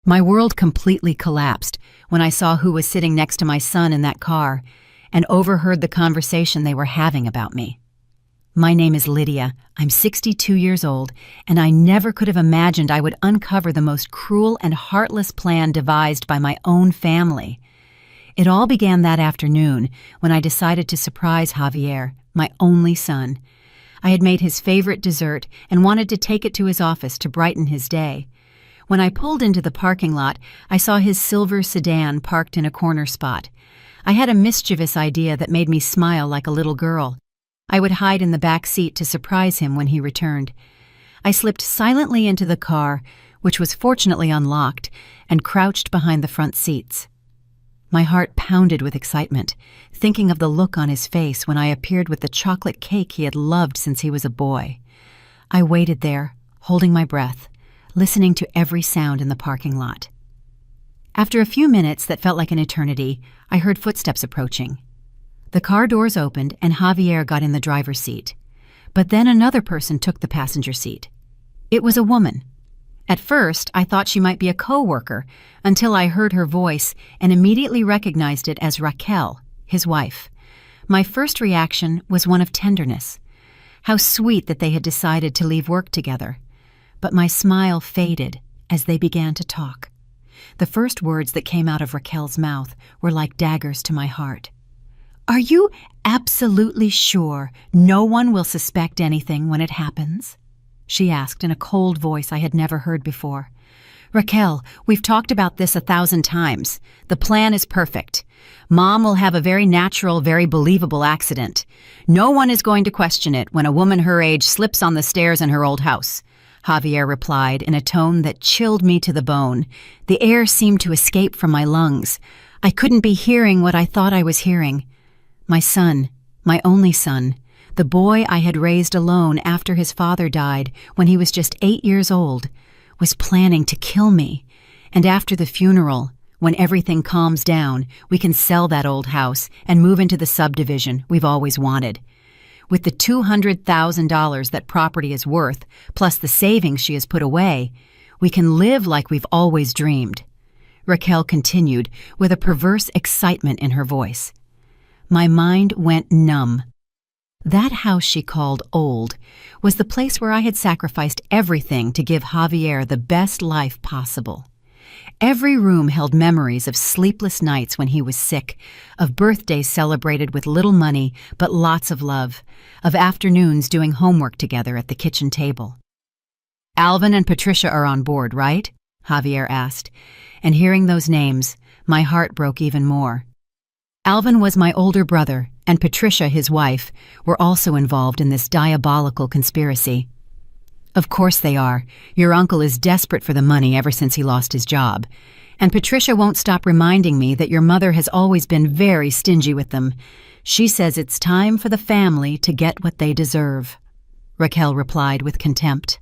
My world completely collapsed when I saw who was sitting next to my son in that car and overheard the conversation they were having about me. My name is Lydia. I'm 62 years old, and I never could have imagined I would uncover the most cruel and heartless plan devised by my own family. It all began that afternoon when I decided to surprise Javier, my only son. I had made his favorite dessert and wanted to take it to his office to brighten his day. When I pulled into the parking lot, I saw his silver sedan parked in a corner spot. I had a mischievous idea that made me smile like a little girl. I would hide in the back seat to surprise him when he returned. I slipped silently into the car, which was fortunately unlocked, and crouched behind the front seats. My heart pounded with excitement, thinking of the look on his face when I appeared with the chocolate cake he had loved since he was a boy. I waited there, holding my breath, listening to every sound in the parking lot. After a few minutes that felt like an eternity, I heard footsteps approaching. The car doors opened and Javier got in the driver's seat. But then another person took the passenger seat. It was a woman. At first, I thought she might be a co-worker until I heard her voice and immediately recognized it as Raquel, his wife. My first reaction was one of tenderness. How sweet that they had decided to leave work together. But my smile faded as they began to talk. The first words that came out of Raquel's mouth were like daggers to my heart. "Are you absolutely sure no one will suspect anything when it happens?" she asked in a cold voice I had never heard before. "Raquel, we've talked about this 1,000 times. The plan is perfect. Mom will have a very natural, very believable accident. No one is going to question it when a woman her age slips on the stairs in her old house," Javier replied in a tone that chilled me to the bone. The air seemed to escape from my lungs. I couldn't be hearing what I thought I was hearing. My son, my only son, the boy I had raised alone after his father died when he was just 8 years old, was planning to kill me. And after the funeral, when everything calms down, we can sell that old house and move into the subdivision we've always wanted. With the $200,000 that property is worth, plus the savings she has put away, we can live like we've always dreamed. Raquel continued with a perverse excitement in her voice. My mind went numb. That house she called old was the place where I had sacrificed everything to give Javier the best life possible. Every room held memories of sleepless nights when he was sick, of birthdays celebrated with little money but lots of love, of afternoons doing homework together at the kitchen table. "Alvin and Patricia are on board, right?" Javier asked, and hearing those names, my heart broke even more. Alvin was my older brother, and Patricia, his wife, were also involved in this diabolical conspiracy. "Of course they are. Your uncle is desperate for the money ever since he lost his job. And Patricia won't stop reminding me that your mother has always been very stingy with them. She says it's time for the family to get what they deserve," Raquel replied with contempt.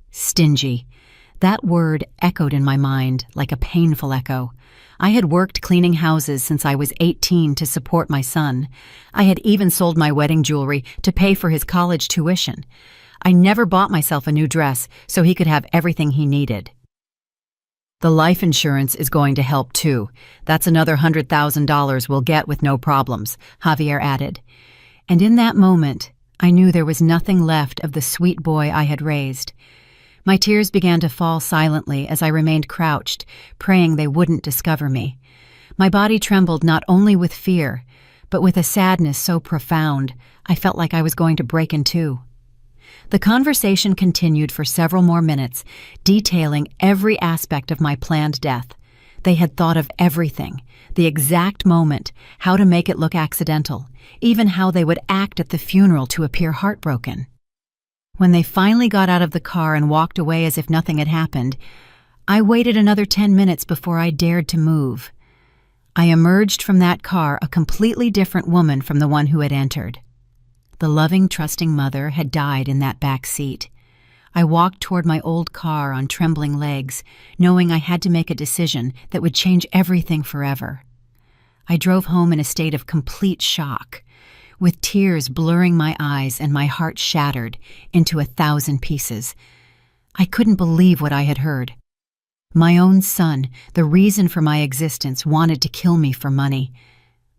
Stingy. That word echoed in my mind like a painful echo. I had worked cleaning houses since I was 18 to support my son. I had even sold my wedding jewelry to pay for his college tuition. I never bought myself a new dress so he could have everything he needed. "The life insurance is going to help too. That's another $100,000 we'll get with no problems," Javier added. And in that moment, I knew there was nothing left of the sweet boy I had raised. My tears began to fall silently as I remained crouched, praying they wouldn't discover me. My body trembled not only with fear, but with a sadness so profound, I felt like I was going to break in two. The conversation continued for several more minutes, detailing every aspect of my planned death. They had thought of everything, the exact moment, how to make it look accidental, even how they would act at the funeral to appear heartbroken. When they finally got out of the car and walked away as if nothing had happened, I waited another 10 minutes before I dared to move. I emerged from that car a completely different woman from the one who had entered. The loving, trusting mother had died in that back seat. I walked toward my old car on trembling legs, knowing I had to make a decision that would change everything forever. I drove home in a state of complete shock, with tears blurring my eyes and my heart shattered into 1,000 pieces. I couldn't believe what I had heard. My own son, the reason for my existence, wanted to kill me for money.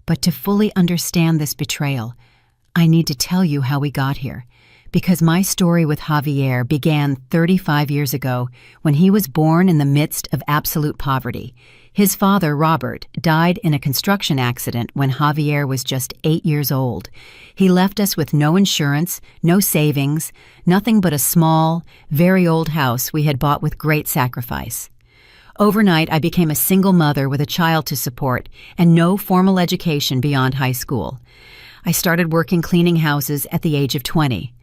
But to fully understand this betrayal, I need to tell you how we got here, because my story with Javier began 35 years ago when he was born in the midst of absolute poverty. His father, Robert, died in a construction accident when Javier was just 8 years old. He left us with no insurance, no savings, nothing but a small, very old house we had bought with great sacrifice. Overnight, I became a single mother with a child to support and no formal education beyond high school. I started working cleaning houses at the age of 20.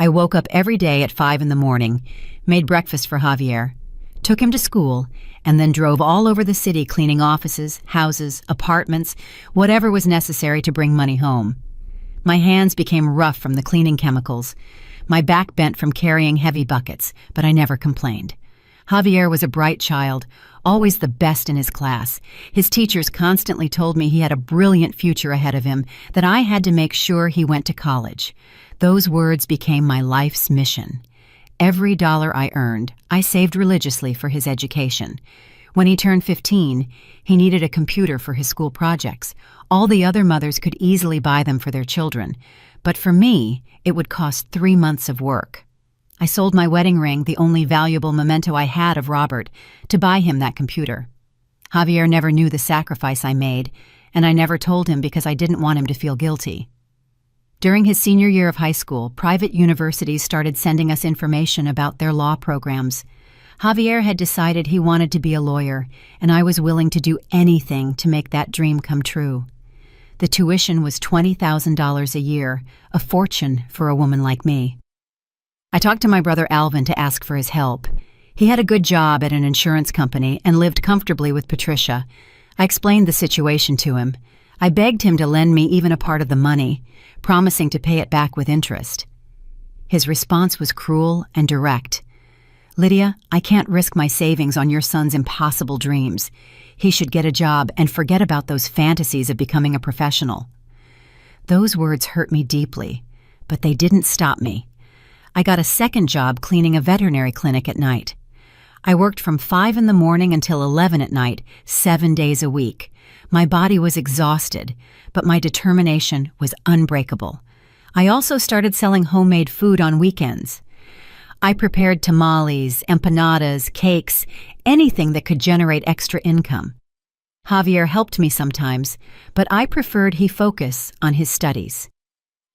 I woke up every day at 5 in the morning, made breakfast for Javier, took him to school, and then drove all over the city cleaning offices, houses, apartments, whatever was necessary to bring money home. My hands became rough from the cleaning chemicals. My back bent from carrying heavy buckets, but I never complained. Javier was a bright child, always the best in his class. His teachers constantly told me he had a brilliant future ahead of him, that I had to make sure he went to college. Those words became my life's mission. Every dollar I earned, I saved religiously for his education. When he turned 15, he needed a computer for his school projects. All the other mothers could easily buy them for their children, but for me, it would cost 3 months of work. I sold my wedding ring, the only valuable memento I had of Robert, to buy him that computer. Javier never knew the sacrifice I made, and I never told him because I didn't want him to feel guilty. During his senior year of high school, private universities started sending us information about their law programs. Javier had decided he wanted to be a lawyer, and I was willing to do anything to make that dream come true. The tuition was $20,000 a year, a fortune for a woman like me. I talked to my brother Alvin to ask for his help. He had a good job at an insurance company and lived comfortably with Patricia. I explained the situation to him. I begged him to lend me even a part of the money, promising to pay it back with interest. His response was cruel and direct. "Lydia, I can't risk my savings on your son's impossible dreams. He should get a job and forget about those fantasies of becoming a professional." Those words hurt me deeply, but they didn't stop me. I got a second job cleaning a veterinary clinic at night. I worked from 5 in the morning until 11 at night, 7 days a week. My body was exhausted, but my determination was unbreakable. I also started selling homemade food on weekends. I prepared tamales, empanadas, cakes, anything that could generate extra income. Javier helped me sometimes, but I preferred he focus on his studies.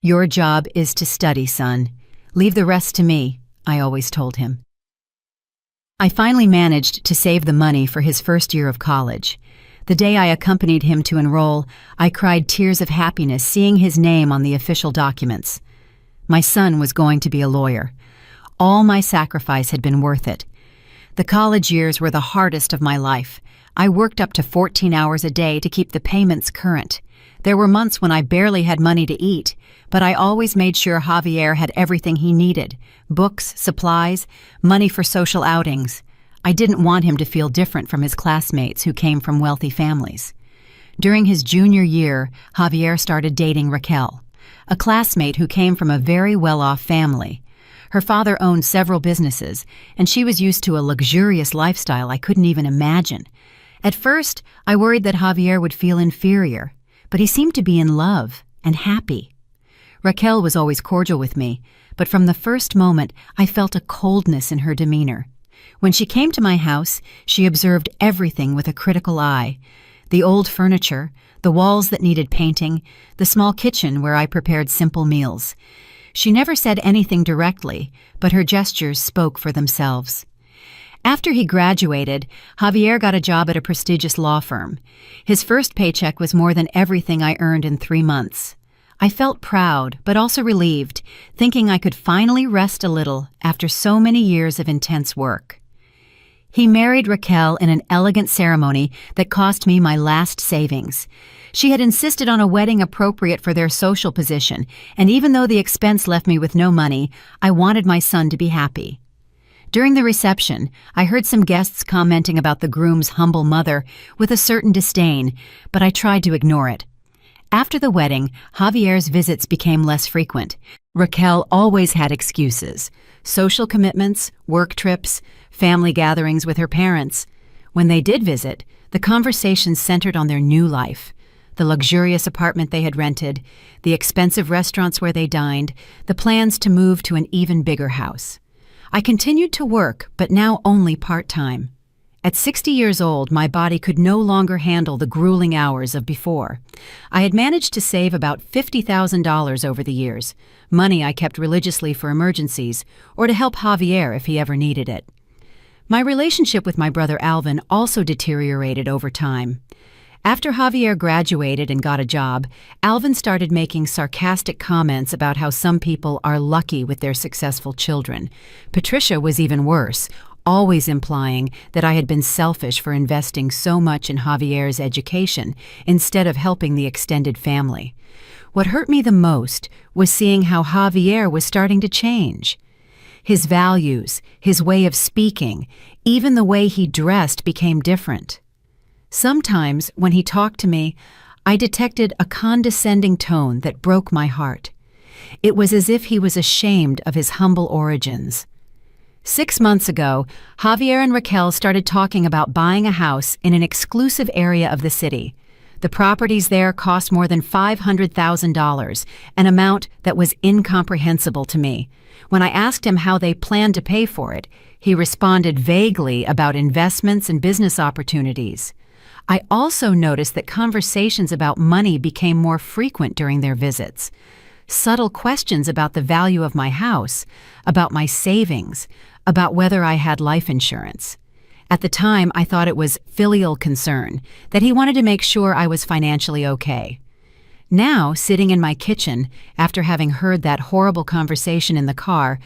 "Your job is to study, son. Leave the rest to me," I always told him. I finally managed to save the money for his first year of college. The day I accompanied him to enroll, I cried tears of happiness seeing his name on the official documents. My son was going to be a lawyer. All my sacrifice had been worth it. The college years were the hardest of my life. I worked up to 14 hours a day to keep the payments current. There were months when I barely had money to eat, but I always made sure Javier had everything he needed: books, supplies, money for social outings. I didn't want him to feel different from his classmates who came from wealthy families. During his junior year, Javier started dating Raquel, a classmate who came from a very well-off family. Her father owned several businesses, and she was used to a luxurious lifestyle I couldn't even imagine. At first, I worried that Javier would feel inferior, but he seemed to be in love and happy. Raquel was always cordial with me, but from the first moment I felt a coldness in her demeanor. When she came to my house, she observed everything with a critical eye: the old furniture, the walls that needed painting, the small kitchen where I prepared simple meals. She never said anything directly, but her gestures spoke for themselves. After he graduated, Javier got a job at a prestigious law firm. His first paycheck was more than everything I earned in 3 months. I felt proud, but also relieved, thinking I could finally rest a little after so many years of intense work. He married Raquel in an elegant ceremony that cost me my last savings. She had insisted on a wedding appropriate for their social position, and even though the expense left me with no money, I wanted my son to be happy. During the reception, I heard some guests commenting about the groom's humble mother with a certain disdain, but I tried to ignore it. After the wedding, Javier's visits became less frequent. Raquel always had excuses: social commitments, work trips, family gatherings with her parents. When they did visit, the conversations centered on their new life, the luxurious apartment they had rented, the expensive restaurants where they dined, the plans to move to an even bigger house. I continued to work, but now only part-time. At 60 years old, my body could no longer handle the grueling hours of before. I had managed to save about $50,000 over the years, money I kept religiously for emergencies or to help Javier if he ever needed it. My relationship with my brother Alvin also deteriorated over time. After Javier graduated and got a job, Alvin started making sarcastic comments about how some people are lucky with their successful children. Patricia was even worse, always implying that I had been selfish for investing so much in Javier's education instead of helping the extended family. What hurt me the most was seeing how Javier was starting to change. His values, his way of speaking, even the way he dressed became different. Sometimes, when he talked to me, I detected a condescending tone that broke my heart. It was as if he was ashamed of his humble origins. 6 months ago, Javier and Raquel started talking about buying a house in an exclusive area of the city. The properties there cost more than $500,000, an amount that was incomprehensible to me. When I asked him how they planned to pay for it, he responded vaguely about investments and business opportunities. I also noticed that conversations about money became more frequent during their visits. Subtle questions about the value of my house, about my savings, about whether I had life insurance. At the time, I thought it was filial concern, that he wanted to make sure I was financially okay. Now, sitting in my kitchen, after having heard that horrible conversation in the car,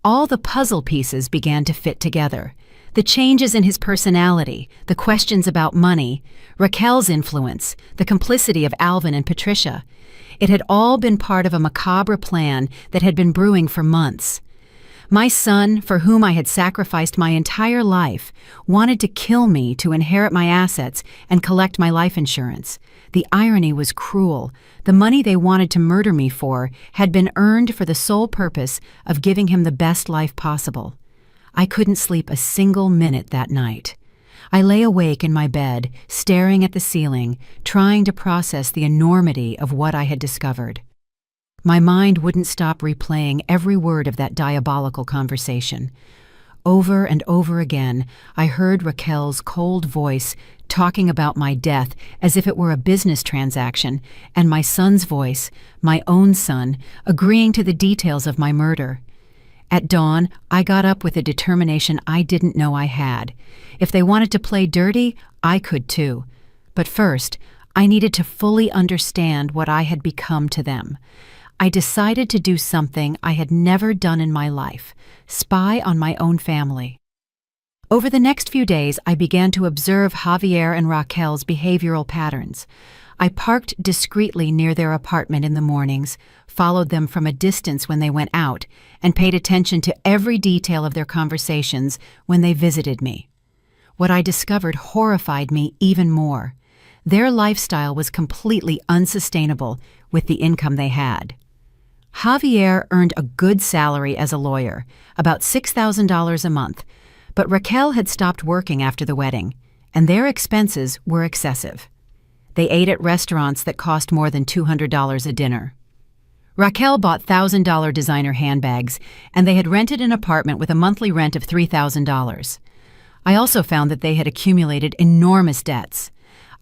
all the puzzle pieces began to fit together. The changes in his personality, the questions about money, Raquel's influence, the complicity of Alvin and Patricia. It had all been part of a macabre plan that had been brewing for months. My son, for whom I had sacrificed my entire life, wanted to kill me to inherit my assets and collect my life insurance. The irony was cruel. The money they wanted to murder me for had been earned for the sole purpose of giving him the best life possible. I couldn't sleep a single minute that night. I lay awake in my bed, staring at the ceiling, trying to process the enormity of what I had discovered. My mind wouldn't stop replaying every word of that diabolical conversation. Over and over again, I heard Raquel's cold voice talking about my death as if it were a business transaction, and my son's voice, my own son, agreeing to the details of my murder. At dawn, I got up with a determination I didn't know I had. If they wanted to play dirty, I could too. But first, I needed to fully understand what I had become to them. I decided to do something I had never done in my life: spy on my own family. Over the next few days, I began to observe Javier and Raquel's behavioral patterns. I parked discreetly near their apartment in the mornings, followed them from a distance when they went out, and paid attention to every detail of their conversations when they visited me. What I discovered horrified me even more. Their lifestyle was completely unsustainable with the income they had. Javier earned a good salary as a lawyer, about $6,000 a month, but Raquel had stopped working after the wedding, and their expenses were excessive. They ate at restaurants that cost more than $200 a dinner. Raquel bought $1,000 designer handbags, and they had rented an apartment with a monthly rent of $3,000. I also found that they had accumulated enormous debts.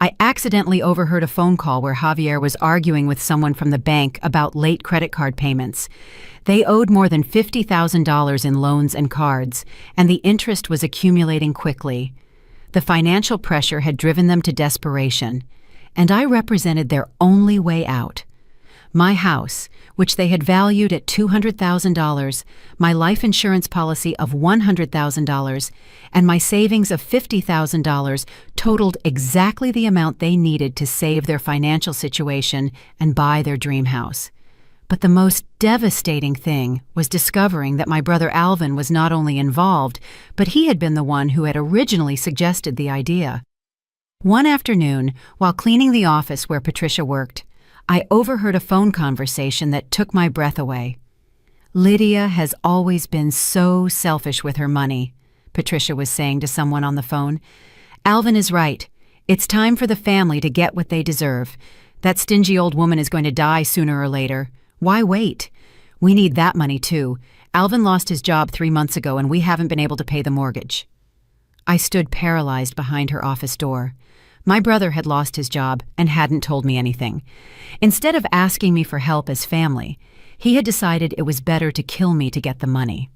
I accidentally overheard a phone call where Javier was arguing with someone from the bank about late credit card payments. They owed more than $50,000 in loans and cards, and the interest was accumulating quickly. The financial pressure had driven them to desperation, and I represented their only way out. My house, which they had valued at $200,000, my life insurance policy of $100,000, and my savings of $50,000 totaled exactly the amount they needed to save their financial situation and buy their dream house. But the most devastating thing was discovering that my brother Alvin was not only involved, but he had been the one who had originally suggested the idea. One afternoon, while cleaning the office where Patricia worked, I overheard a phone conversation that took my breath away. "Lydia has always been so selfish with her money," Patricia was saying to someone on the phone. Alvin is right. It's time for the family to get what they deserve. That stingy old woman is going to die sooner or later. Why wait? We need that money too. Alvin lost his job 3 months ago and we haven't been able to pay the mortgage. I stood paralyzed behind her office door. My brother had lost his job and hadn't told me anything. Instead of asking me for help as family, he had decided it was better to kill me to get the money.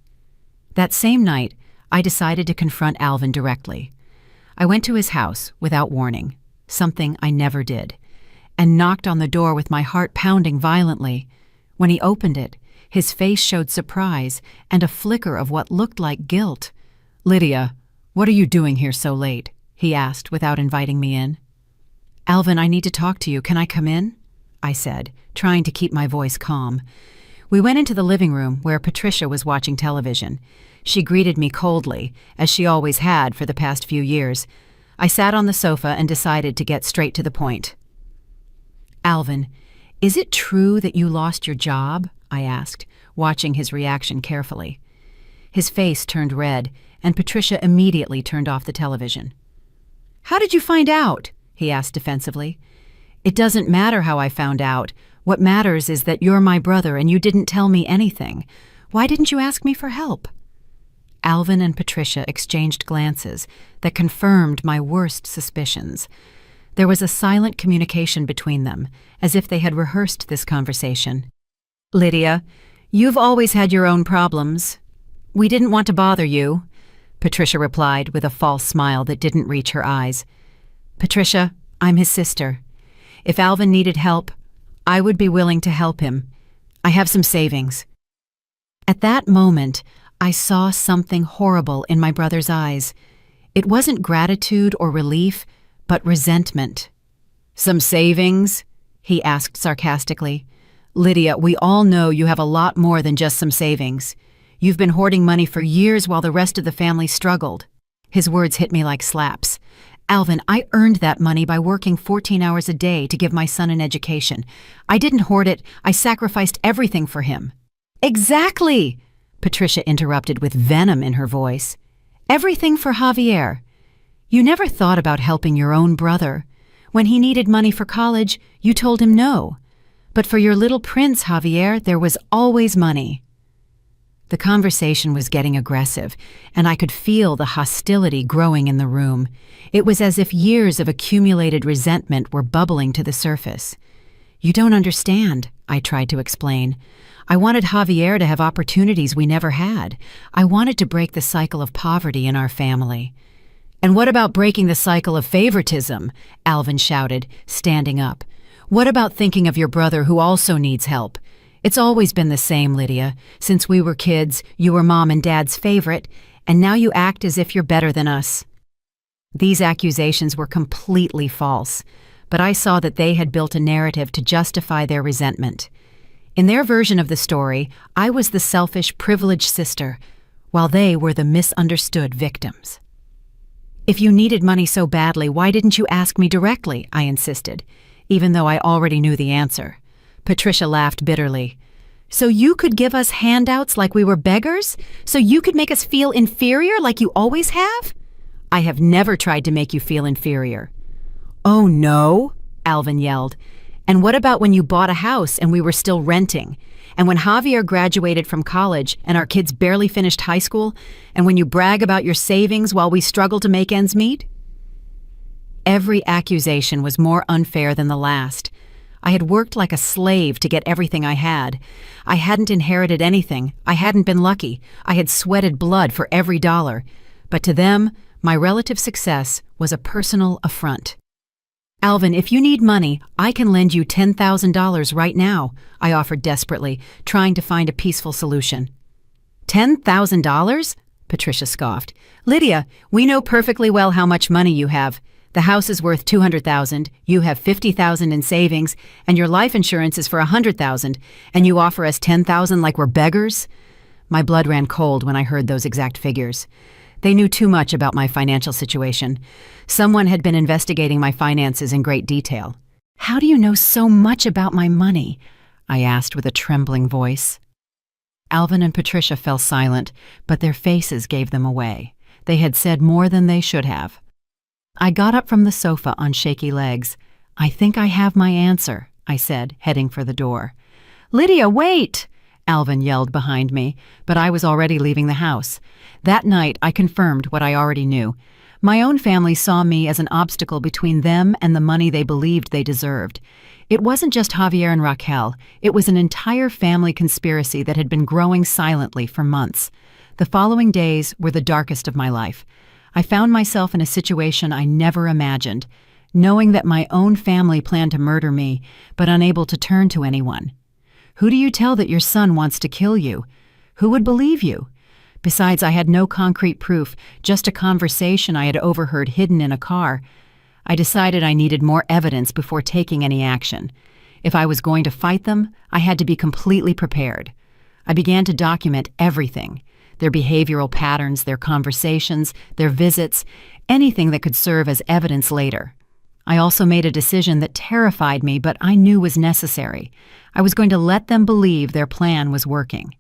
That same night, I decided to confront Alvin directly. I went to his house without warning, something I never did, and knocked on the door with my heart pounding violently. When he opened it, his face showed surprise and a flicker of what looked like guilt. "Lydia, what are you doing here so late?" he asked without inviting me in. "Alvin, I need to talk to you. Can I come in?" I said, trying to keep my voice calm. We went into the living room where Patricia was watching television. She greeted me coldly, as she always had for the past few years. I sat on the sofa and decided to get straight to the point. "Alvin, is it true that you lost your job?" I asked, watching his reaction carefully. His face turned red, and Patricia immediately turned off the television. "How did you find out?" he asked defensively. "It doesn't matter how I found out. What matters is that you're my brother and you didn't tell me anything. Why didn't you ask me for help?" Alvin and Patricia exchanged glances that confirmed my worst suspicions. There was a silent communication between them, as if they had rehearsed this conversation. "Lydia, you've always had your own problems. We didn't want to bother you," Patricia replied with a false smile that didn't reach her eyes. "Patricia, I'm his sister. If Alvin needed help, I would be willing to help him. I have some savings." At that moment, I saw something horrible in my brother's eyes. It wasn't gratitude or relief, but resentment. "Some savings?" he asked sarcastically. "Lydia, we all know you have a lot more than just some savings. You've been hoarding money for years while the rest of the family struggled." His words hit me like slaps. "Alvin, I earned that money by working 14 hours a day to give my son an education. I didn't hoard it. I sacrificed everything for him." "Exactly!" Patricia interrupted with venom in her voice. "Everything for Javier. You never thought about helping your own brother. When he needed money for college, you told him no. But for your little prince, Javier, there was always money." The conversation was getting aggressive, and I could feel the hostility growing in the room. It was as if years of accumulated resentment were bubbling to the surface. "You don't understand," I tried to explain. "I wanted Javier to have opportunities we never had. I wanted to break the cycle of poverty in our family." "And what about breaking the cycle of favoritism?" Alvin shouted, standing up. "What about thinking of your brother who also needs help? It's always been the same, Lydia. Since we were kids, you were Mom and Dad's favorite, and now you act as if you're better than us." These accusations were completely false, but I saw that they had built a narrative to justify their resentment. In their version of the story, I was the selfish, privileged sister, while they were the misunderstood victims. "If you needed money so badly, why didn't you ask me directly?" I insisted, even though I already knew the answer. Patricia laughed bitterly. "So you could give us handouts like we were beggars? So you could make us feel inferior like you always have?" "I have never tried to make you feel inferior." "Oh no?" Alvin yelled. "And what about when you bought a house and we were still renting? And when Javier graduated from college and our kids barely finished high school? And when you brag about your savings while we struggle to make ends meet?" Every accusation was more unfair than the last. I had worked like a slave to get everything I had. I hadn't inherited anything. I hadn't been lucky. I had sweated blood for every dollar. But to them, my relative success was a personal affront. "Alvin, if you need money, I can lend you $10,000 right now," I offered desperately, trying to find a peaceful solution. $10,000? Patricia scoffed. "Lydia, we know perfectly well how much money you have. The house is worth $200,000, you have $50,000 in savings, and your life insurance is for $100,000, and you offer us $10,000 like we're beggars?" My blood ran cold when I heard those exact figures. They knew too much about my financial situation. Someone had been investigating my finances in great detail. "How do you know so much about my money?" I asked with a trembling voice. Alvin and Patricia fell silent, but their faces gave them away. They had said more than they should have. I got up from the sofa on shaky legs. "I think I have my answer," I said, heading for the door. "Lydia, wait!" Alvin yelled behind me, but I was already leaving the house. That night, I confirmed what I already knew. My own family saw me as an obstacle between them and the money they believed they deserved. It wasn't just Javier and Raquel. It was an entire family conspiracy that had been growing silently for months. The following days were the darkest of my life. I found myself in a situation I never imagined, knowing that my own family planned to murder me, but unable to turn to anyone. Who do you tell that your son wants to kill you? Who would believe you? Besides, I had no concrete proof, just a conversation I had overheard hidden in a car. I decided I needed more evidence before taking any action. If I was going to fight them, I had to be completely prepared. I began to document everything: their behavioral patterns, their conversations, their visits, anything that could serve as evidence later. I also made a decision that terrified me, but I knew was necessary. I was going to let them believe their plan was working.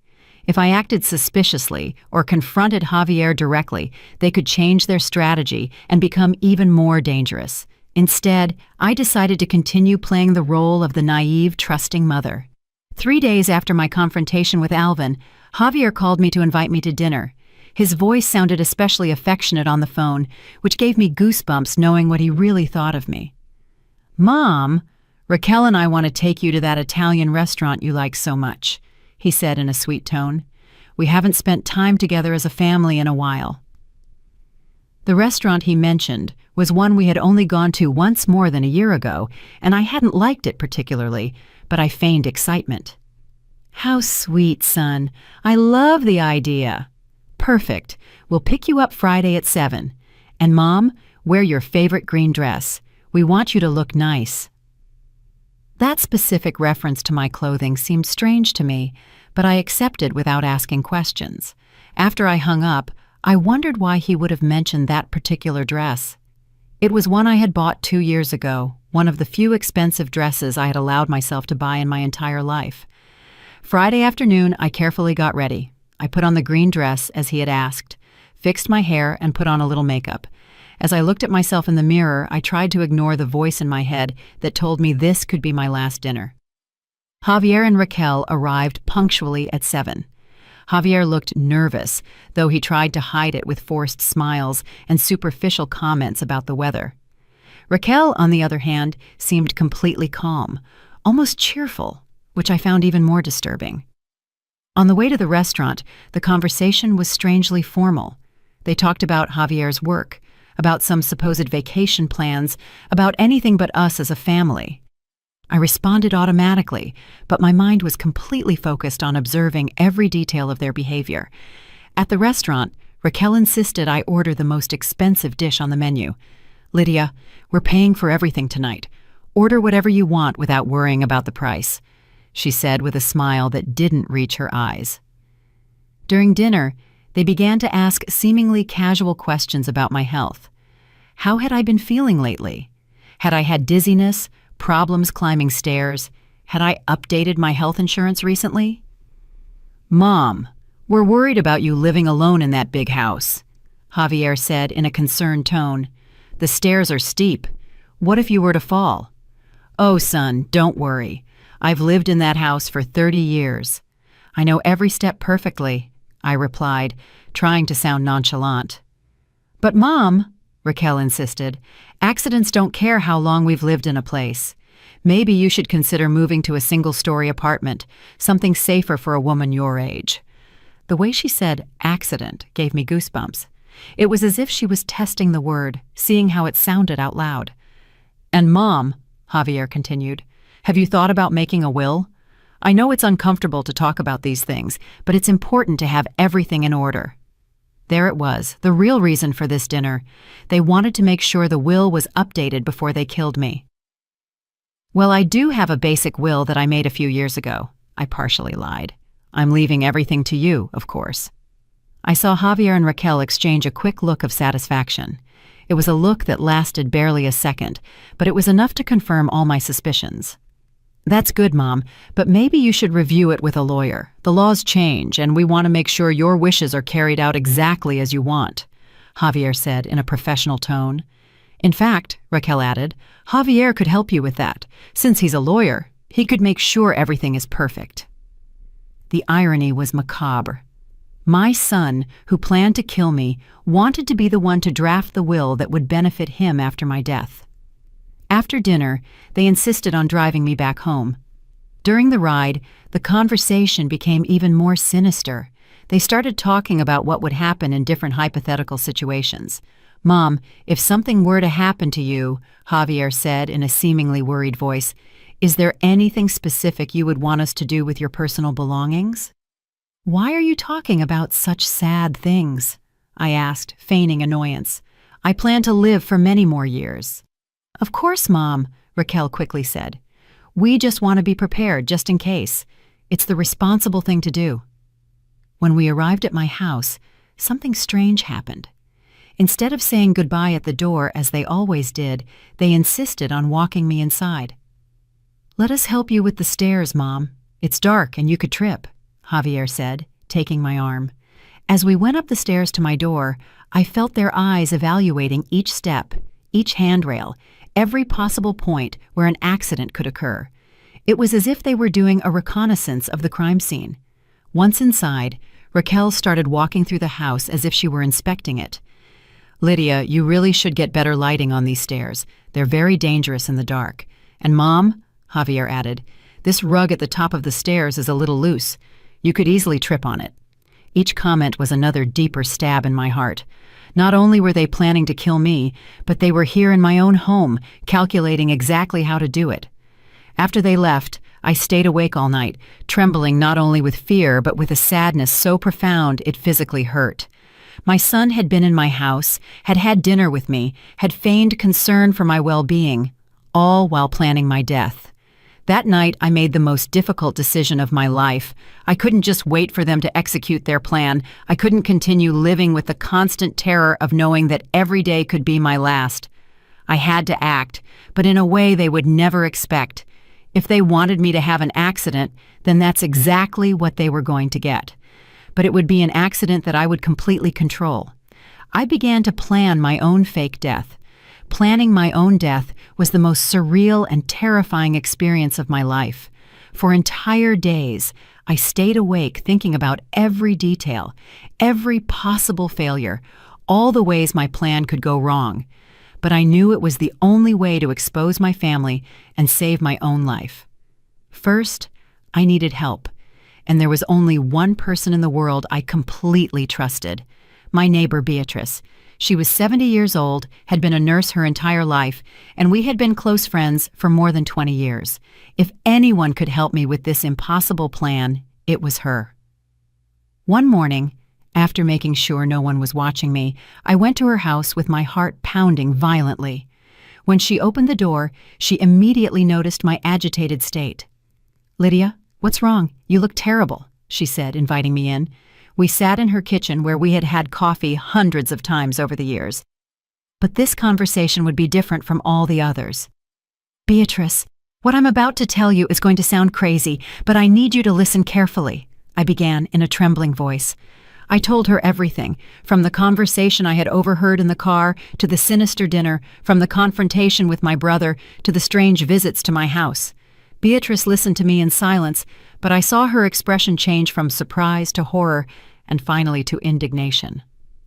If I acted suspiciously or confronted Javier directly, they could change their strategy and become even more dangerous. Instead, I decided to continue playing the role of the naive, trusting mother. 3 days after my confrontation with Alvin, Javier called me to invite me to dinner. His voice sounded especially affectionate on the phone, which gave me goosebumps knowing what he really thought of me. "Mom, Raquel and I want to take you to that Italian restaurant you like so much," he said in a sweet tone. "We haven't spent time together as a family in a while." The restaurant he mentioned was one we had only gone to once more than a year ago, and I hadn't liked it particularly, but I feigned excitement. "How sweet, son. I love the idea." "Perfect. We'll pick you up Friday at 7. And Mom, wear your favorite green dress. We want you to look nice." That specific reference to my clothing seemed strange to me, but I accepted without asking questions. After I hung up, I wondered why he would have mentioned that particular dress. It was one I had bought 2 years ago, one of the few expensive dresses I had allowed myself to buy in my entire life. Friday afternoon, I carefully got ready. I put on the green dress, as he had asked, fixed my hair, and put on a little makeup. As I looked at myself in the mirror, I tried to ignore the voice in my head that told me this could be my last dinner. Javier and Raquel arrived punctually at 7. Javier looked nervous, though he tried to hide it with forced smiles and superficial comments about the weather. Raquel, on the other hand, seemed completely calm, almost cheerful, which I found even more disturbing. On the way to the restaurant, the conversation was strangely formal. They talked about Javier's work, about some supposed vacation plans, about anything but us as a family. I responded automatically, but my mind was completely focused on observing every detail of their behavior. At the restaurant, Raquel insisted I order the most expensive dish on the menu. "Lydia, we're paying for everything tonight. Order whatever you want without worrying about the price," she said with a smile that didn't reach her eyes. During dinner, they began to ask seemingly casual questions about my health. How had I been feeling lately? Had I had dizziness, problems climbing stairs? Had I updated my health insurance recently? "Mom, we're worried about you living alone in that big house," Javier said in a concerned tone. "The stairs are steep. What if you were to fall?" "Oh, son, don't worry. I've lived in that house for 30 years. I know every step perfectly," I replied, trying to sound nonchalant. "But Mom," Raquel insisted, "accidents don't care how long we've lived in a place. Maybe you should consider moving to a single-story apartment, something safer for a woman your age." The way she said accident gave me goosebumps. It was as if she was testing the word, seeing how it sounded out loud. "And Mom," Javier continued, "have you thought about making a will? I know it's uncomfortable to talk about these things, but it's important to have everything in order." There it was, the real reason for this dinner. They wanted to make sure the will was updated before they killed me. "Well, I do have a basic will that I made a few years ago," I partially lied. "I'm leaving everything to you, of course." I saw Javier and Raquel exchange a quick look of satisfaction. It was a look that lasted barely a second, but it was enough to confirm all my suspicions. "That's good, Mom, but maybe you should review it with a lawyer. The laws change, and we want to make sure your wishes are carried out exactly as you want," Javier said in a professional tone. In fact, Raquel added, Javier could help you with that. Since he's a lawyer, he could make sure everything is perfect. The irony was macabre. My son, who planned to kill me, wanted to be the one to draft the will that would benefit him after my death. After dinner, they insisted on driving me back home. During the ride, the conversation became even more sinister. They started talking about what would happen in different hypothetical situations. Mom, if something were to happen to you, Javier said in a seemingly worried voice, is there anything specific you would want us to do with your personal belongings? Why are you talking about such sad things? I asked, feigning annoyance. I plan to live for many more years. Of course, Mom, Raquel quickly said. We just want to be prepared just in case. It's the responsible thing to do. When we arrived at my house, something strange happened. Instead of saying goodbye at the door as they always did, they insisted on walking me inside. Let us help you with the stairs, Mom. It's dark and you could trip, Javier said, taking my arm. As we went up the stairs to my door, I felt their eyes evaluating each step, each handrail, every possible point where an accident could occur. It was as if they were doing a reconnaissance of the crime scene. Once inside, Raquel started walking through the house as if she were inspecting it. Lydia, you really should get better lighting on these stairs. They're very dangerous in the dark. And Mom, Javier added, this rug at the top of the stairs is a little loose. You could easily trip on it. Each comment was another deeper stab in my heart. Not only were they planning to kill me, but they were here in my own home, calculating exactly how to do it. After they left, I stayed awake all night, trembling not only with fear but with a sadness so profound it physically hurt. My son had been in my house, had had dinner with me, had feigned concern for my well-being, all while planning my death. That night, I made the most difficult decision of my life. I couldn't just wait for them to execute their plan. I couldn't continue living with the constant terror of knowing that every day could be my last. I had to act, but in a way they would never expect. If they wanted me to have an accident, then that's exactly what they were going to get. But it would be an accident that I would completely control. I began to plan my own fake death. Planning my own death was the most surreal and terrifying experience of my life. For entire days, I stayed awake thinking about every detail, every possible failure, all the ways my plan could go wrong. But I knew it was the only way to expose my family and save my own life. First, I needed help, and there was only one person in the world I completely trusted, my neighbor Beatrice. She was 70 years old, had been a nurse her entire life, and we had been close friends for more than 20 years. If anyone could help me with this impossible plan, it was her. One morning, after making sure no one was watching me, I went to her house with my heart pounding violently. When she opened the door, she immediately noticed my agitated state. "Lydia, what's wrong? You look terrible," she said, inviting me in. We sat in her kitchen where we had had coffee hundreds of times over the years. But this conversation would be different from all the others. "Beatrice, what I'm about to tell you is going to sound crazy, but I need you to listen carefully," I began in a trembling voice. I told her everything, from the conversation I had overheard in the car to the sinister dinner, from the confrontation with my brother to the strange visits to my house. Beatrice listened to me in silence, but I saw her expression change from surprise to horror and finally to indignation.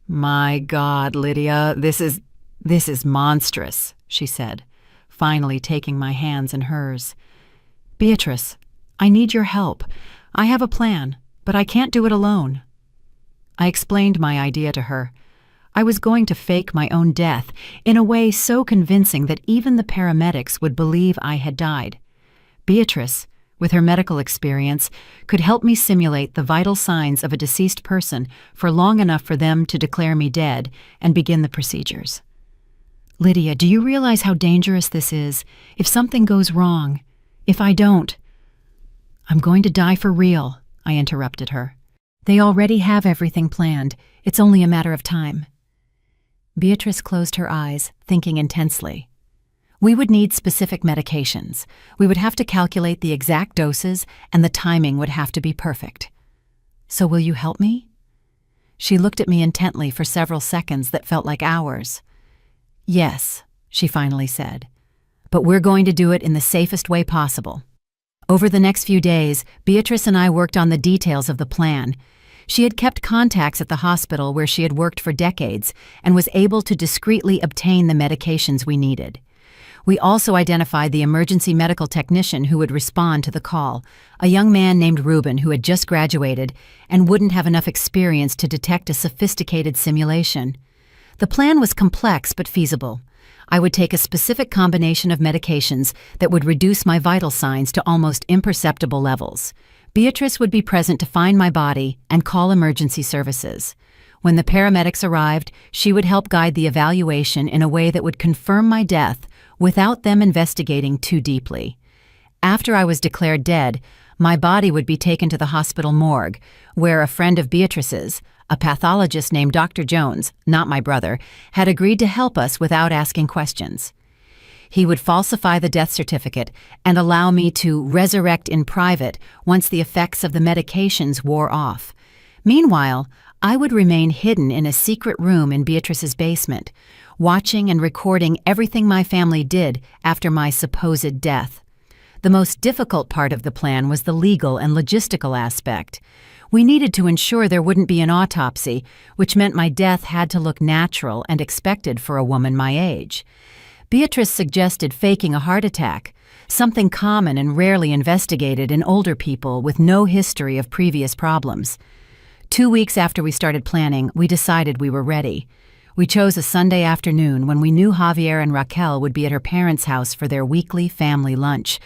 "My God, Lydia, this is monstrous," she said, finally taking my hands in hers. "Beatrice, I need your help. I have a plan, but I can't do it alone." I explained my idea to her. I was going to fake my own death in a way so convincing that even the paramedics would believe I had died. Beatrice, with her medical experience, could help me simulate the vital signs of a deceased person for long enough for them to declare me dead and begin the procedures. "Lydia, do you realize how dangerous this is? If something goes wrong, if I don't—" "I'm going to die for real," I interrupted her. "They already have everything planned. It's only a matter of time." Beatrice closed her eyes, thinking intensely. "We would need specific medications. We would have to calculate the exact doses, and the timing would have to be perfect. So will you help me?" She looked at me intently for several seconds that felt like hours. "Yes," she finally said. "But we're going to do it in the safest way possible." Over the next few days, Beatrice and I worked on the details of the plan. She had kept contacts at the hospital where she had worked for decades and was able to discreetly obtain the medications we needed. We also identified the emergency medical technician who would respond to the call, a young man named Ruben who had just graduated and wouldn't have enough experience to detect a sophisticated simulation. The plan was complex but feasible. I would take a specific combination of medications that would reduce my vital signs to almost imperceptible levels. Beatrice would be present to find my body and call emergency services. When the paramedics arrived, she would help guide the evaluation in a way that would confirm my death without them investigating too deeply. After I was declared dead, my body would be taken to the hospital morgue, where a friend of Beatrice's, a pathologist named Dr. Jones, not my brother, had agreed to help us without asking questions. He would falsify the death certificate and allow me to resurrect in private once the effects of the medications wore off. Meanwhile, I would remain hidden in a secret room in Beatrice's basement, watching and recording everything my family did after my supposed death. The most difficult part of the plan was the legal and logistical aspect. We needed to ensure there wouldn't be an autopsy, which meant my death had to look natural and expected for a woman my age. Beatrice suggested faking a heart attack, something common and rarely investigated in older people with no history of previous problems. 2 weeks after we started planning, we decided we were ready. We chose a Sunday afternoon when we knew Javier and Raquel would be at her parents' house for their weekly family lunch.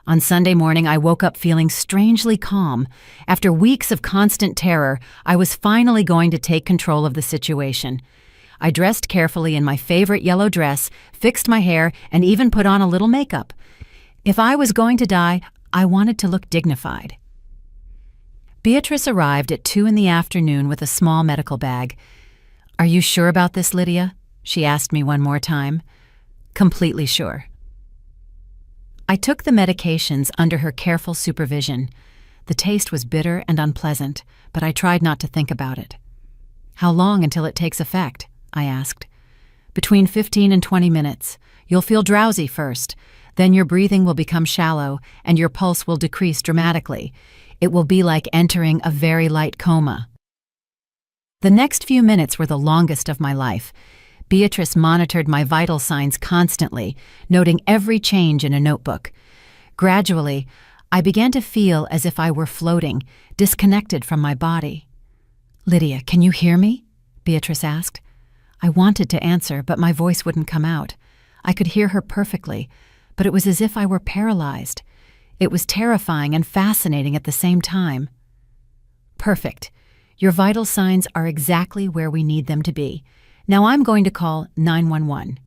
On Sunday morning, I woke up feeling strangely calm. After weeks of constant terror, I was finally going to take control of the situation. I dressed carefully in my favorite yellow dress, fixed my hair, and even put on a little makeup. If I was going to die, I wanted to look dignified. Beatrice arrived at 2 p.m. with a small medical bag. "Are you sure about this, Lydia?" she asked me one more time. "Completely sure." I took the medications under her careful supervision. The taste was bitter and unpleasant, but I tried not to think about it. "How long until it takes effect?" I asked. "Between 15 and 20 minutes. You'll feel drowsy first. Then your breathing will become shallow and your pulse will decrease dramatically. It will be like entering a very light coma." The next few minutes were the longest of my life. Beatrice monitored my vital signs constantly, noting every change in a notebook. Gradually, I began to feel as if I were floating, disconnected from my body. "Lydia, can you hear me?" Beatrice asked. I wanted to answer, but my voice wouldn't come out. I could hear her perfectly, but it was as if I were paralyzed. It was terrifying and fascinating at the same time. "Perfect. Your vital signs are exactly where we need them to be. Now I'm going to call 911.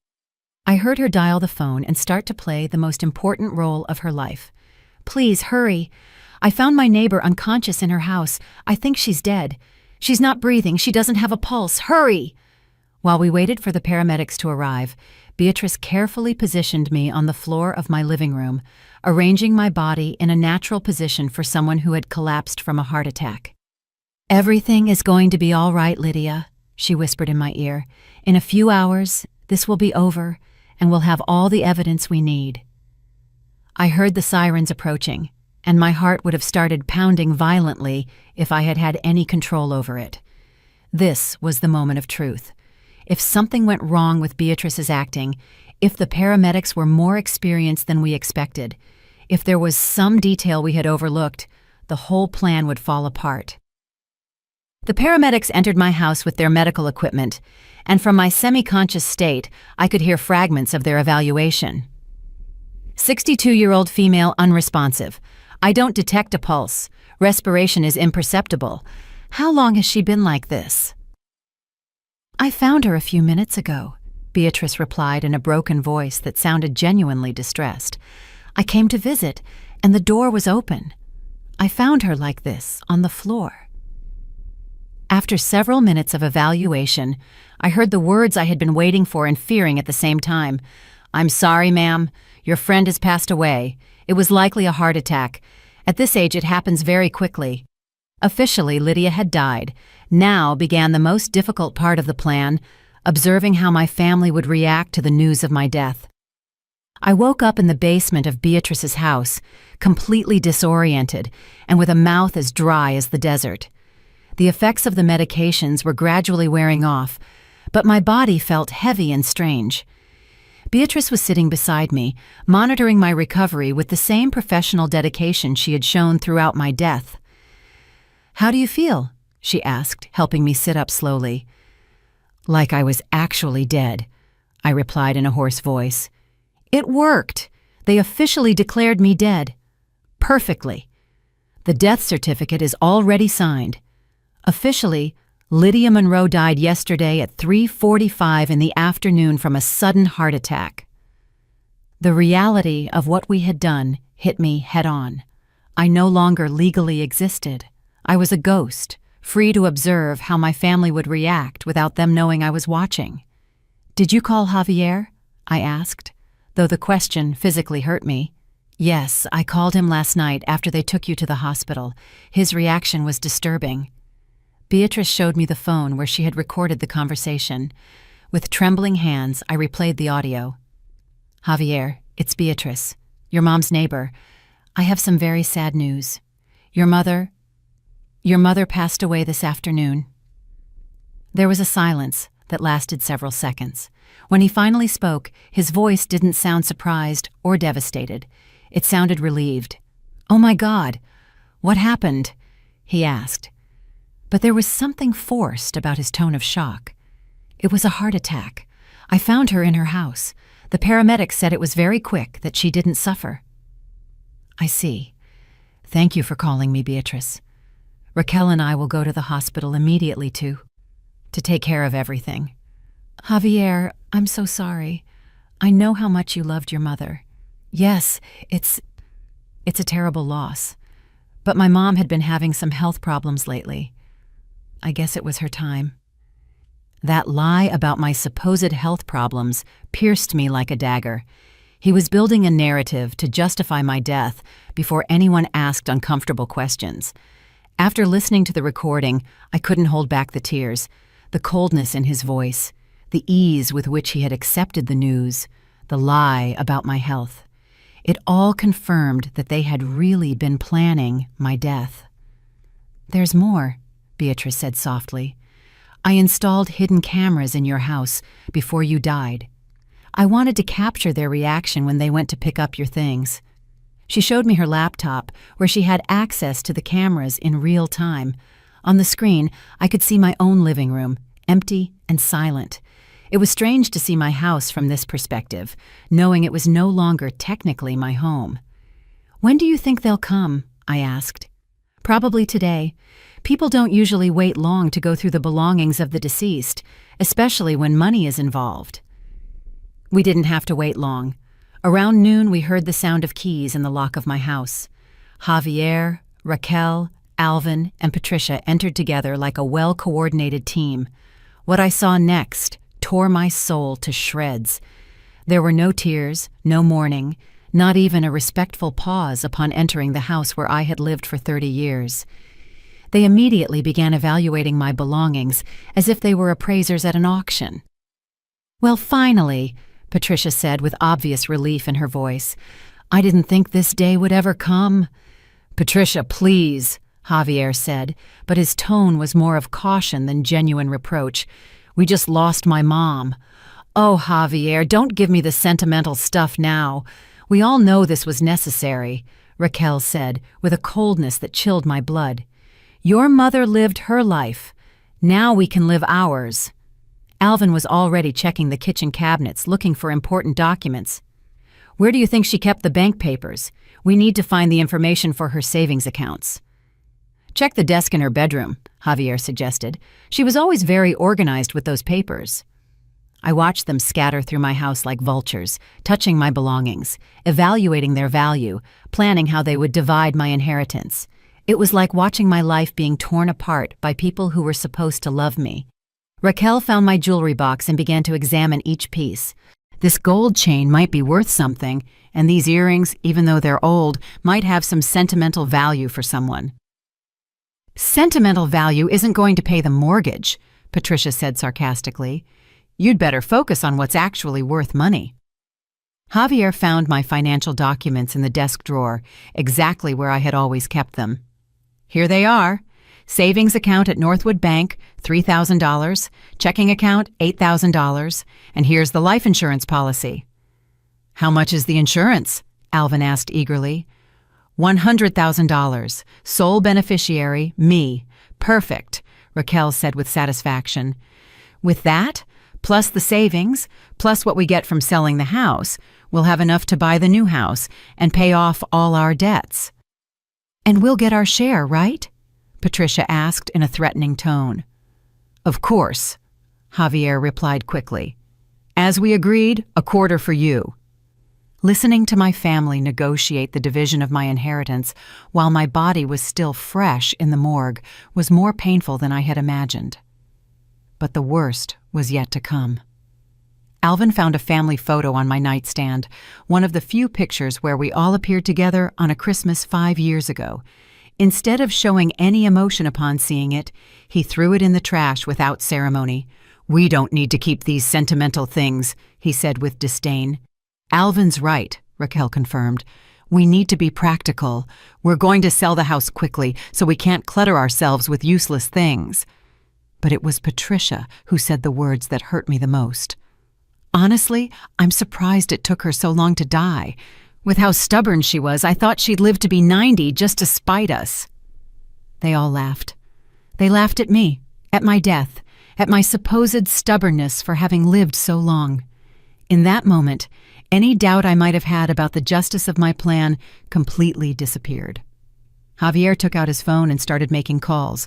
I heard her dial the phone and start to play the most important role of her life. "Please, hurry. I found my neighbor unconscious in her house. I think she's dead. She's not breathing. She doesn't have a pulse. Hurry!" While we waited for the paramedics to arrive, Beatrice carefully positioned me on the floor of my living room, arranging my body in a natural position for someone who had collapsed from a heart attack. "Everything is going to be all right, Lydia," she whispered in my ear. "In a few hours, this will be over, and we'll have all the evidence we need." I heard the sirens approaching, and my heart would have started pounding violently if I had had any control over it. This was the moment of truth. If something went wrong with Beatrice's acting, if the paramedics were more experienced than we expected, if there was some detail we had overlooked, the whole plan would fall apart. The paramedics entered my house with their medical equipment, and from my semi-conscious state, I could hear fragments of their evaluation. 62-year-old female unresponsive. I don't detect a pulse. Respiration is imperceptible. How long has she been like this? "I found her a few minutes ago," Beatrice replied in a broken voice that sounded genuinely distressed. "I came to visit, and the door was open. I found her like this, on the floor." After several minutes of evaluation, I heard the words I had been waiting for and fearing at the same time. "I'm sorry, ma'am. Your friend has passed away. It was likely a heart attack. At this age, it happens very quickly." Officially, Lydia had died. Now began the most difficult part of the plan, observing how my family would react to the news of my death. I woke up in the basement of Beatrice's house, completely disoriented and with a mouth as dry as the desert. The effects of the medications were gradually wearing off, but my body felt heavy and strange. Beatrice was sitting beside me, monitoring my recovery with the same professional dedication she had shown throughout my death. "How do you feel?" she asked, helping me sit up slowly. "Like I was actually dead," I replied in a hoarse voice. "It worked. They officially declared me dead. Perfectly. The death certificate is already signed. Officially, Lydia Monroe died yesterday at 3:45 in the afternoon from a sudden heart attack." The reality of what we had done hit me head-on. I no longer legally existed. I was a ghost, free to observe how my family would react without them knowing I was watching. "Did you call Javier?" I asked, though the question physically hurt me. "Yes, I called him last night after they took you to the hospital. His reaction was disturbing." Beatrice showed me the phone where she had recorded the conversation. With trembling hands, I replayed the audio. "Javier, it's Beatrice, your mom's neighbor. I have some very sad news. Your mother passed away this afternoon." There was a silence that lasted several seconds. When he finally spoke, his voice didn't sound surprised or devastated. It sounded relieved. "Oh my God, what happened?" he asked. But there was something forced about his tone of shock. "It was a heart attack. I found her in her house. The paramedics said it was very quick, that she didn't suffer." "I see. Thank you for calling me, Beatrice. Raquel and I will go to the hospital immediately to take care of everything." "Javier, I'm so sorry. I know how much you loved your mother. Yes, it's a terrible loss. But my mom had been having some health problems lately. I guess it was her time." That lie about my supposed health problems pierced me like a dagger. He was building a narrative to justify my death before anyone asked uncomfortable questions. After listening to the recording, I couldn't hold back the tears, the coldness in his voice, the ease with which he had accepted the news, the lie about my health. It all confirmed that they had really been planning my death. "There's more," Beatrice said softly. "I installed hidden cameras in your house before you died. I wanted to capture their reaction when they went to pick up your things." She showed me her laptop, where she had access to the cameras in real time. On the screen, I could see my own living room, empty and silent. It was strange to see my house from this perspective, knowing it was no longer technically my home. "When do you think they'll come?" I asked. "Probably today. People don't usually wait long to go through the belongings of the deceased, especially when money is involved." We didn't have to wait long. Around noon, we heard the sound of keys in the lock of my house. Javier, Raquel, Alvin, and Patricia entered together like a well-coordinated team. What I saw next tore my soul to shreds. There were no tears, no mourning, not even a respectful pause upon entering the house where I had lived for 30 years. They immediately began evaluating my belongings as if they were appraisers at an auction. "Well, finally," Patricia said with obvious relief in her voice. "I didn't think this day would ever come." "Patricia, please," Javier said, but his tone was more of caution than genuine reproach. "We just lost my mom." "Oh, Javier, don't give me the sentimental stuff now. We all know this was necessary," Raquel said, with a coldness that chilled my blood. "Your mother lived her life. Now we can live ours." Alvin was already checking the kitchen cabinets, looking for important documents. "Where do you think she kept the bank papers? We need to find the information for her savings accounts." "Check the desk in her bedroom," Javier suggested. "She was always very organized with those papers." I watched them scatter through my house like vultures, touching my belongings, evaluating their value, planning how they would divide my inheritance. It was like watching my life being torn apart by people who were supposed to love me. Raquel found my jewelry box and began to examine each piece. This gold chain might be worth something, and these earrings, even though they're old, might have some sentimental value for someone. "Sentimental value isn't going to pay the mortgage," Patricia said sarcastically. You'd better focus on what's actually worth money. Javier found my financial documents in the desk drawer, exactly where I had always kept them. Here they are. Savings account at Northwood Bank, $3,000. Checking account, $8,000. And here's the life insurance policy. How much is the insurance? Alvin asked eagerly. $100,000. Sole beneficiary, me. Perfect, Raquel said with satisfaction. With that, plus the savings, plus what we get from selling the house, we'll have enough to buy the new house and pay off all our debts. And we'll get our share, right? Patricia asked in a threatening tone. Of course, Javier replied quickly. As we agreed, a quarter for you. Listening to my family negotiate the division of my inheritance while my body was still fresh in the morgue was more painful than I had imagined. But the worst was yet to come. Alvin found a family photo on my nightstand, one of the few pictures where we all appeared together on a Christmas 5 years ago. Instead of showing any emotion upon seeing it, he threw it in the trash without ceremony. We don't need to keep these sentimental things, he said with disdain. Alvin's right, Raquel confirmed. We need to be practical. We're going to sell the house quickly, so we can't clutter ourselves with useless things. But it was Patricia who said the words that hurt me the most. Honestly, I'm surprised it took her so long to die. With how stubborn she was, I thought she'd live to be 90 just to spite us. They all laughed. They laughed at me, at my death, at my supposed stubbornness for having lived so long. In that moment, any doubt I might have had about the justice of my plan completely disappeared. Javier took out his phone and started making calls.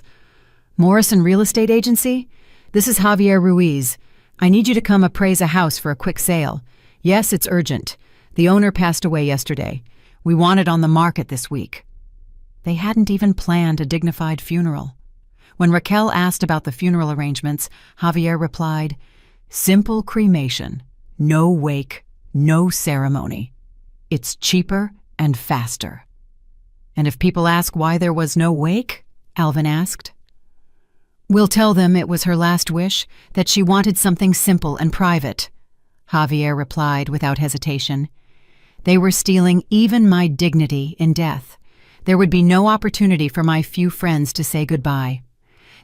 Morrison Real Estate Agency? This is Javier Ruiz. I need you to come appraise a house for a quick sale. Yes, it's urgent. The owner passed away yesterday. We want it on the market this week. They hadn't even planned a dignified funeral. When Raquel asked about the funeral arrangements, Javier replied, simple cremation, no wake, no ceremony. It's cheaper and faster. And if people ask why there was no wake, Alvin asked. We'll tell them it was her last wish, that she wanted something simple and private, Javier replied without hesitation. They were stealing even my dignity in death. There would be no opportunity for my few friends to say goodbye.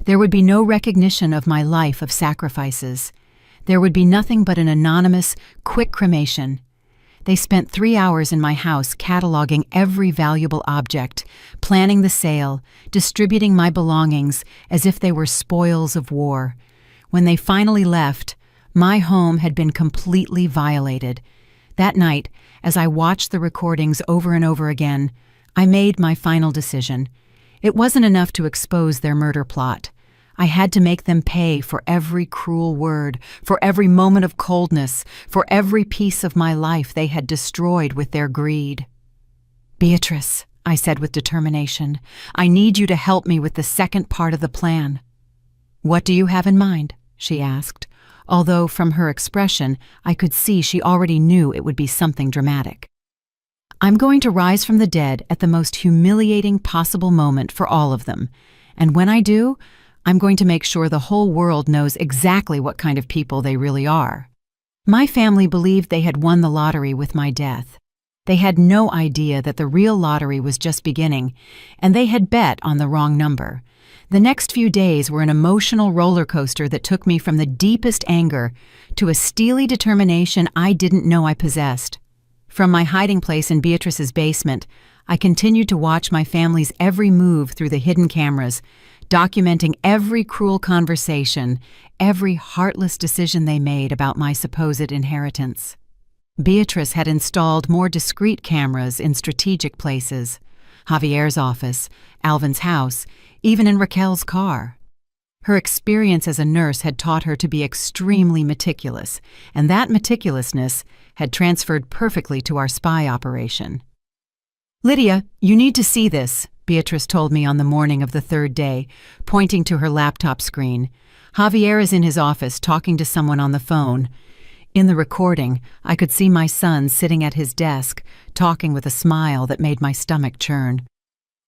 There would be no recognition of my life of sacrifices. There would be nothing but an anonymous, quick cremation. They spent 3 hours in my house cataloging every valuable object, planning the sale, distributing my belongings as if they were spoils of war. When they finally left, my home had been completely violated. That night, as I watched the recordings over and over again, I made my final decision. It wasn't enough to expose their murder plot. I had to make them pay for every cruel word, for every moment of coldness, for every piece of my life they had destroyed with their greed. Beatrice, I said with determination, I need you to help me with the second part of the plan. What do you have in mind? She asked, although from her expression I could see she already knew it would be something dramatic. I'm going to rise from the dead at the most humiliating possible moment for all of them, and when I do, I'm going to make sure the whole world knows exactly what kind of people they really are. My family believed they had won the lottery with my death. They had no idea that the real lottery was just beginning, and they had bet on the wrong number. The next few days were an emotional roller coaster that took me from the deepest anger to a steely determination I didn't know I possessed. From my hiding place in Beatrice's basement, I continued to watch my family's every move through the hidden cameras, documenting every cruel conversation, every heartless decision they made about my supposed inheritance. Beatrice had installed more discreet cameras in strategic places: Javier's office, Alvin's house, even in Raquel's car. Her experience as a nurse had taught her to be extremely meticulous, and that meticulousness had transferred perfectly to our spy operation. Lydia, you need to see this, Beatrice told me on the morning of the third day, pointing to her laptop screen. Javier is in his office talking to someone on the phone. In the recording, I could see my son sitting at his desk, talking with a smile that made my stomach churn.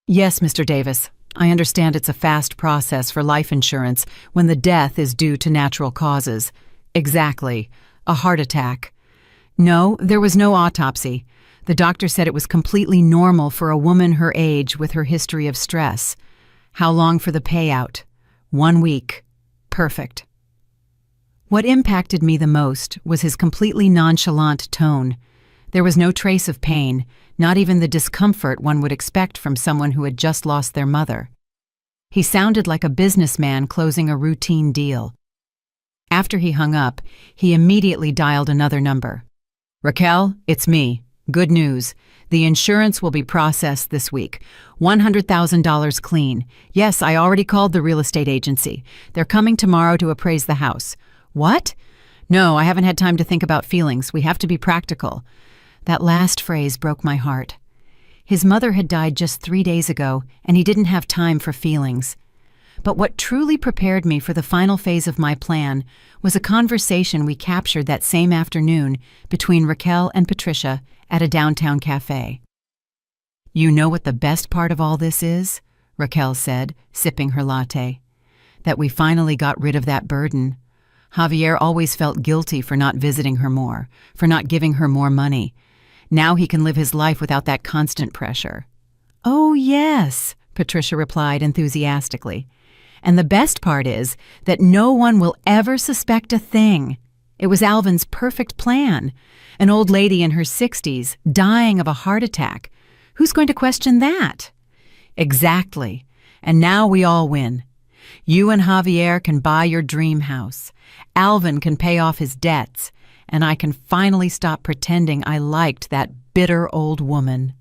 Yes, Mr. Davis, I understand it's a fast process for life insurance when the death is due to natural causes. Exactly. A heart attack. No, there was no autopsy. The doctor said it was completely normal for a woman her age with her history of stress. How long for the payout? 1 week. Perfect. What impacted me the most was his completely nonchalant tone. There was no trace of pain, not even the discomfort one would expect from someone who had just lost their mother. He sounded like a businessman closing a routine deal. After he hung up, he immediately dialed another number. "Raquel, it's me. Good news. The insurance will be processed this week. $100,000 clean. Yes, I already called the real estate agency. They're coming tomorrow to appraise the house." "What?" "No, I haven't had time to think about feelings. We have to be practical." That last phrase broke my heart. His mother had died just 3 days ago, and he didn't have time for feelings. But what truly prepared me for the final phase of my plan was a conversation we captured that same afternoon between Raquel and Patricia at a downtown cafe. "You know what the best part of all this is?" Raquel said, sipping her latte. "That we finally got rid of that burden. Javier always felt guilty for not visiting her more, for not giving her more money. Now he can live his life without that constant pressure." "Oh, yes," Patricia replied enthusiastically. "And the best part is that no one will ever suspect a thing. It was Alvin's perfect plan. An old lady in her 60s, dying of a heart attack. Who's going to question that?" "Exactly. And now we all win. You and Javier can buy your dream house. Alvin can pay off his debts. And I can finally stop pretending I liked that bitter old woman."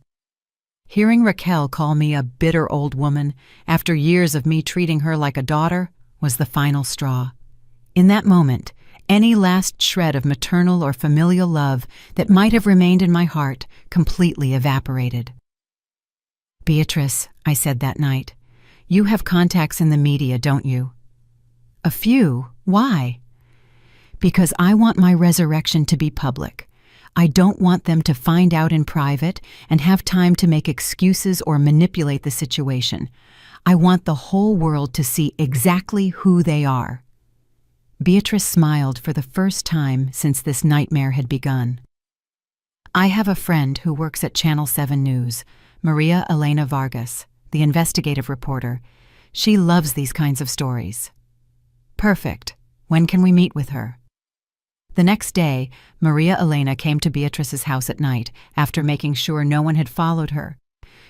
Hearing Raquel call me a bitter old woman after years of me treating her like a daughter was the final straw. In that moment, any last shred of maternal or familial love that might have remained in my heart completely evaporated. "Beatrice," I said that night, "you have contacts in the media, don't you?" "A few. Why?" "Because I want my resurrection to be public. I don't want them to find out in private and have time to make excuses or manipulate the situation. I want the whole world to see exactly who they are." Beatrice smiled for the first time since this nightmare had begun. "I have a friend who works at Channel 7 News, Maria Elena Vargas, the investigative reporter. She loves these kinds of stories." "Perfect. When can we meet with her?" The next day, Maria Elena came to Beatrice's house at night after making sure no one had followed her.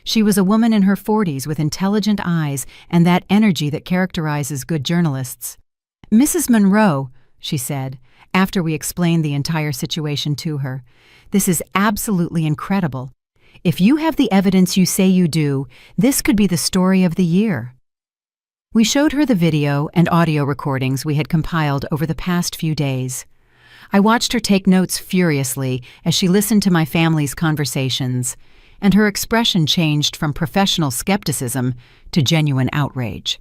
She was a woman in her 40s with intelligent eyes and that energy that characterizes good journalists. "Mrs. Monroe," she said, after we explained the entire situation to her, "this is absolutely incredible. If you have the evidence you say you do, this could be the story of the year." We showed her the video and audio recordings we had compiled over the past few days. I watched her take notes furiously as she listened to my family's conversations, and her expression changed from professional skepticism to genuine outrage.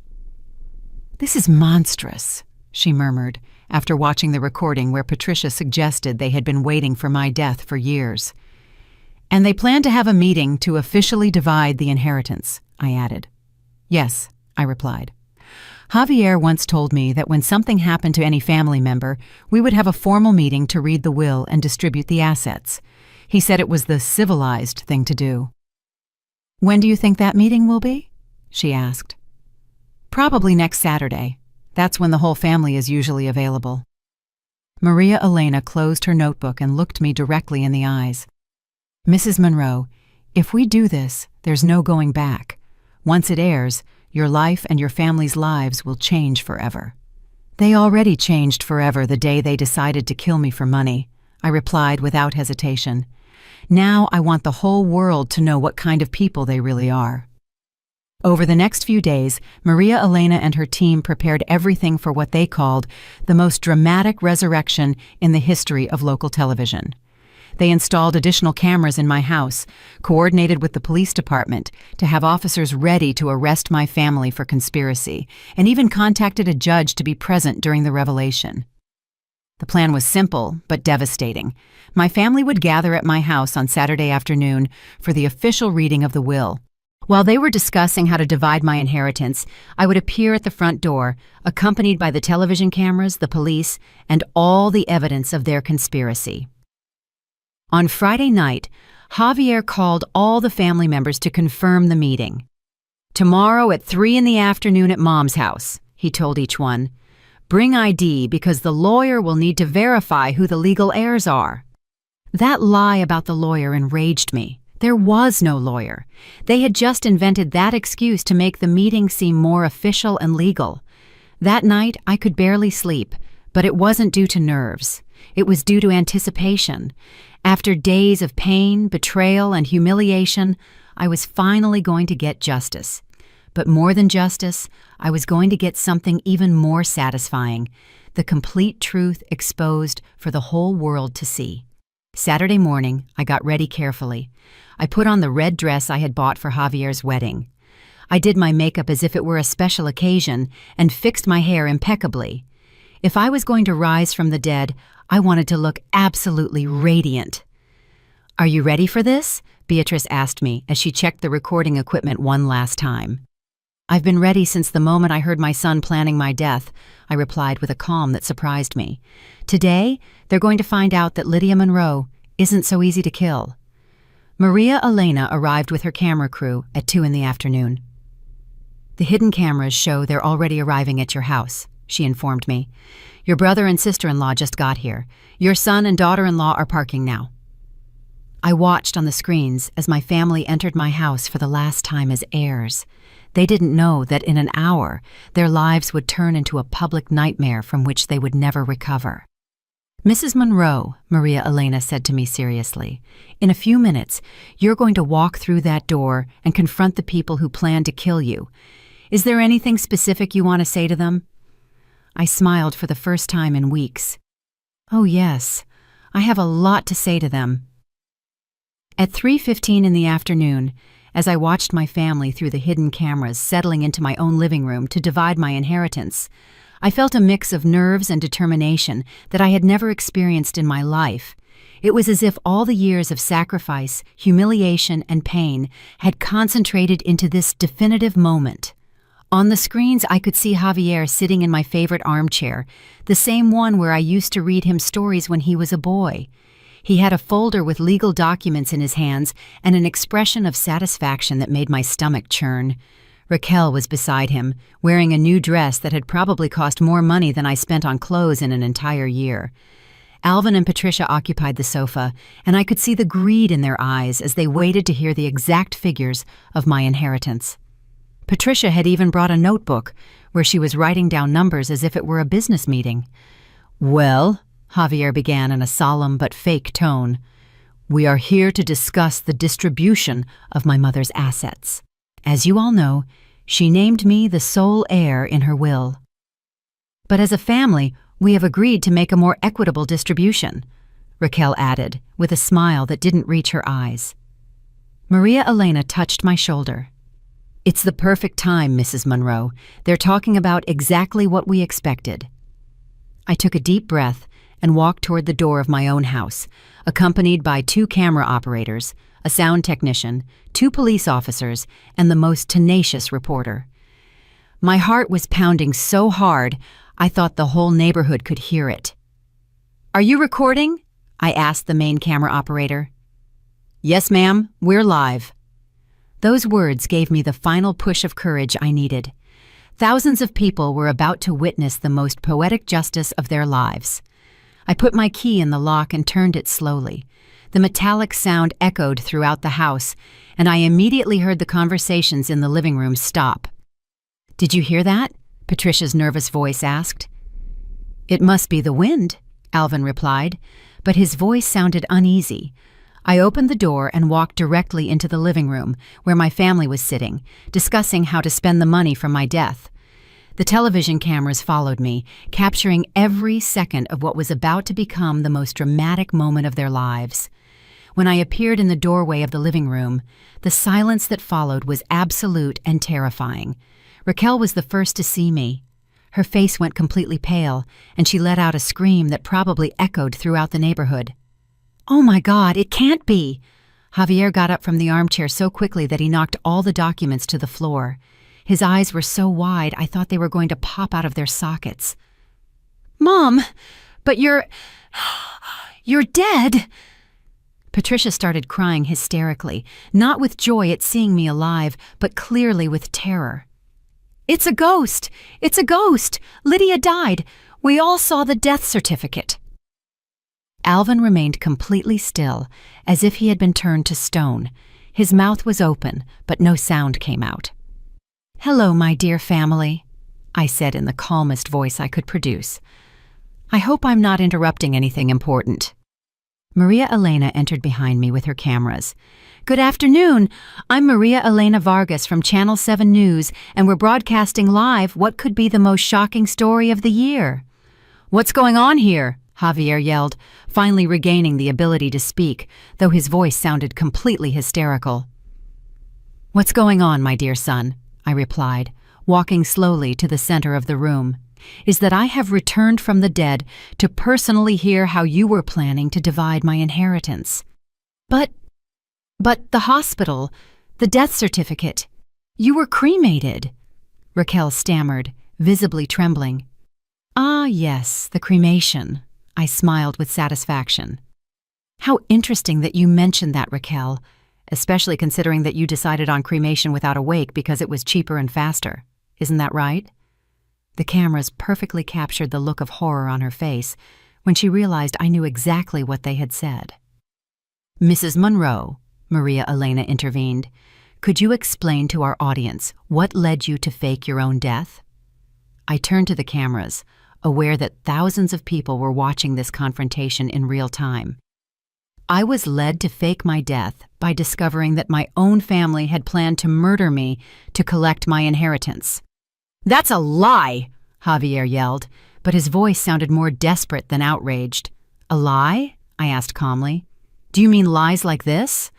"This is monstrous," she murmured, after watching the recording where Patricia suggested they had been waiting for my death for years. "And they plan to have a meeting to officially divide the inheritance," I added. "Yes," I replied. "Javier once told me that when something happened to any family member, we would have a formal meeting to read the will and distribute the assets. He said it was the civilized thing to do." "When do you think that meeting will be?" she asked. "Probably next Saturday. That's when the whole family is usually available." Maria Elena closed her notebook and looked me directly in the eyes. "Mrs. Monroe, if we do this, there's no going back. Once it airs, your life and your family's lives will change forever." "They already changed forever the day they decided to kill me for money," I replied without hesitation. "Now I want the whole world to know what kind of people they really are." Over the next few days, Maria Elena and her team prepared everything for what they called the most dramatic resurrection in the history of local television. They installed additional cameras in my house, coordinated with the police department to have officers ready to arrest my family for conspiracy, and even contacted a judge to be present during the revelation. The plan was simple but devastating. My family would gather at my house on Saturday afternoon for the official reading of the will. While they were discussing how to divide my inheritance, I would appear at the front door, accompanied by the television cameras, the police, and all the evidence of their conspiracy. On Friday night, Javier called all the family members to confirm the meeting. "Tomorrow at 3 in the afternoon at Mom's house," he told each one. "Bring ID because the lawyer will need to verify who the legal heirs are." That lie about the lawyer enraged me. There was no lawyer. They had just invented that excuse to make the meeting seem more official and legal. That night, I could barely sleep, but it wasn't due to nerves. It was due to anticipation. After days of pain, betrayal, and humiliation, I was finally going to get justice. But more than justice, I was going to get something even more satisfying, the complete truth exposed for the whole world to see. Saturday morning, I got ready carefully. I put on the red dress I had bought for Javier's wedding. I did my makeup as if it were a special occasion and fixed my hair impeccably. If I was going to rise from the dead, I wanted to look absolutely radiant. "Are you ready for this?" Beatrice asked me as she checked the recording equipment one last time. "I've been ready since the moment I heard my son planning my death," I replied with a calm that surprised me. "Today, they're going to find out that Lydia Monroe isn't so easy to kill." Maria Elena arrived with her camera crew at 2 in the afternoon. "The hidden cameras show they're already arriving at your house," she informed me. "Your brother and sister-in-law just got here. Your son and daughter-in-law are parking now." I watched on the screens as my family entered my house for the last time as heirs. They didn't know that in an hour, their lives would turn into a public nightmare from which they would never recover. "Mrs. Monroe," Maria Elena said to me seriously, "in a few minutes, you're going to walk through that door and confront the people who plan to kill you. Is there anything specific you want to say to them?" I smiled for the first time in weeks. "Oh yes, I have a lot to say to them." At 3:15 in the afternoon, as I watched my family through the hidden cameras settling into my own living room to divide my inheritance, I felt a mix of nerves and determination that I had never experienced in my life. It was as if all the years of sacrifice, humiliation, and pain had concentrated into this definitive moment. On the screens, I could see Javier sitting in my favorite armchair, the same one where I used to read him stories when he was a boy. He had a folder with legal documents in his hands and an expression of satisfaction that made my stomach churn. Raquel was beside him, wearing a new dress that had probably cost more money than I spent on clothes in an entire year. Alvin and Patricia occupied the sofa, and I could see the greed in their eyes as they waited to hear the exact figures of my inheritance. Patricia had even brought a notebook, where she was writing down numbers as if it were a business meeting. "Well," Javier began in a solemn but fake tone, "we are here to discuss the distribution of my mother's assets. As you all know, she named me the sole heir in her will. But as a family, we have agreed to make a more equitable distribution," Raquel added, with a smile that didn't reach her eyes. Maria Elena touched my shoulder. "It's the perfect time, Mrs. Monroe. They're talking about exactly what we expected." I took a deep breath and walked toward the door of my own house, accompanied by 2 camera operators, a sound technician, 2 police officers, and the most tenacious reporter. My heart was pounding so hard, I thought the whole neighborhood could hear it. "Are you recording?" I asked the main camera operator. "Yes, ma'am, we're live." Those words gave me the final push of courage I needed. Thousands of people were about to witness the most poetic justice of their lives. I put my key in the lock and turned it slowly. The metallic sound echoed throughout the house, and I immediately heard the conversations in the living room stop. "Did you hear that?" Patricia's nervous voice asked. "It must be the wind," Alvin replied, but his voice sounded uneasy. I opened the door and walked directly into the living room, where my family was sitting, discussing how to spend the money from my death. The television cameras followed me, capturing every second of what was about to become the most dramatic moment of their lives. When I appeared in the doorway of the living room, the silence that followed was absolute and terrifying. Raquel was the first to see me. Her face went completely pale, and she let out a scream that probably echoed throughout the neighborhood. "Oh my God, it can't be!" Javier got up from the armchair so quickly that he knocked all the documents to the floor. His eyes were so wide I thought they were going to pop out of their sockets. "Mom, but you're dead!" Patricia started crying hysterically, not with joy at seeing me alive, but clearly with terror. "It's a ghost! It's a ghost! Lydia died! We all saw the death certificate!" Alvin remained completely still, as if he had been turned to stone. His mouth was open, but no sound came out. "Hello, my dear family," I said in the calmest voice I could produce. "I hope I'm not interrupting anything important." Maria Elena entered behind me with her cameras. "Good afternoon. I'm Maria Elena Vargas from Channel 7 News, and we're broadcasting live what could be the most shocking story of the year." "What's going on here?" Javier yelled, finally regaining the ability to speak, though his voice sounded completely hysterical. "What's going on, my dear son?" I replied, walking slowly to the center of the room, "is that I have returned from the dead to personally hear how you were planning to divide my inheritance." But the hospital, the death certificate, you were cremated," Raquel stammered, visibly trembling. "Ah, yes, the cremation," I smiled with satisfaction. "How interesting that you mentioned that, Raquel, especially considering that you decided on cremation without a wake because it was cheaper and faster. Isn't that right?" The cameras perfectly captured the look of horror on her face when she realized I knew exactly what they had said. "Mrs. Monroe," Maria Elena intervened, "could you explain to our audience what led you to fake your own death?" I turned to the cameras, aware that thousands of people were watching this confrontation in real time. "I was led to fake my death by discovering that my own family had planned to murder me to collect my inheritance." "That's a lie!" Javier yelled, but his voice sounded more desperate than outraged. "A lie?" I asked calmly. "Do you mean lies like this?"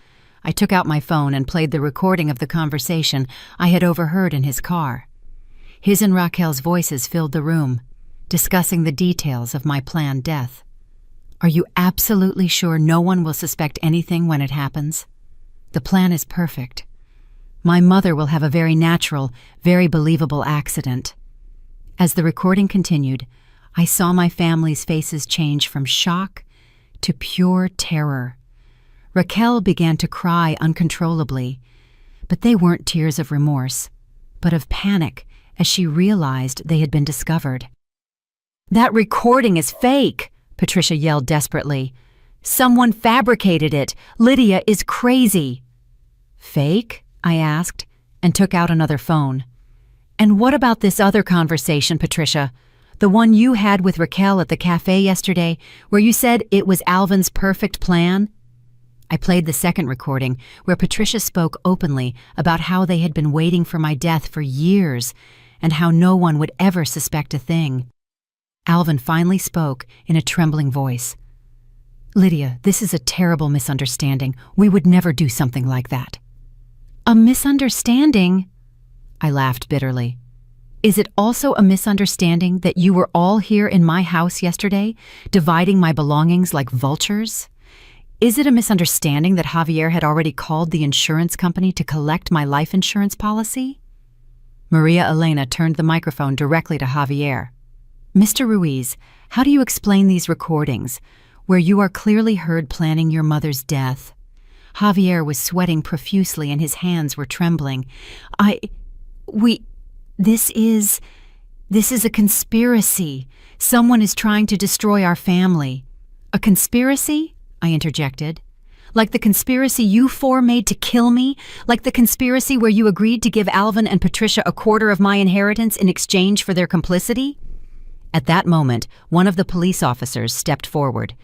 I took out my phone and played the recording of the conversation I had overheard in his car. His and Raquel's voices filled the room, discussing the details of my planned death. "Are you absolutely sure no one will suspect anything when it happens? The plan is perfect. My mother will have a very natural, very believable accident." As the recording continued, I saw my family's faces change from shock to pure terror. Raquel began to cry uncontrollably, but they weren't tears of remorse, but of panic as she realized they had been discovered. "That recording is fake!" Patricia yelled desperately. "Someone fabricated it! Lydia is crazy!" "Fake?" I asked, and took out another phone. "And what about this other conversation, Patricia? The one you had with Raquel at the cafe yesterday, where you said it was Alvin's perfect plan?" I played the second recording, where Patricia spoke openly about how they had been waiting for my death for years, and how no one would ever suspect a thing. Alvin finally spoke in a trembling voice. "Lydia, this is a terrible misunderstanding. We would never do something like that." "A misunderstanding?" I laughed bitterly. "Is it also a misunderstanding that you were all here in my house yesterday, dividing my belongings like vultures? Is it a misunderstanding that Javier had already called the insurance company to collect my life insurance policy?" Maria Elena turned the microphone directly to Javier. "Mr. Ruiz, how do you explain these recordings, where you are clearly heard planning your mother's death?" Javier was sweating profusely and his hands were trembling. This is a conspiracy. Someone is trying to destroy our family." "A conspiracy?" I interjected. "Like the conspiracy you four made to kill me? Like the conspiracy where you agreed to give Alvin and Patricia a quarter of my inheritance in exchange for their complicity?" At that moment, one of the police officers stepped forward.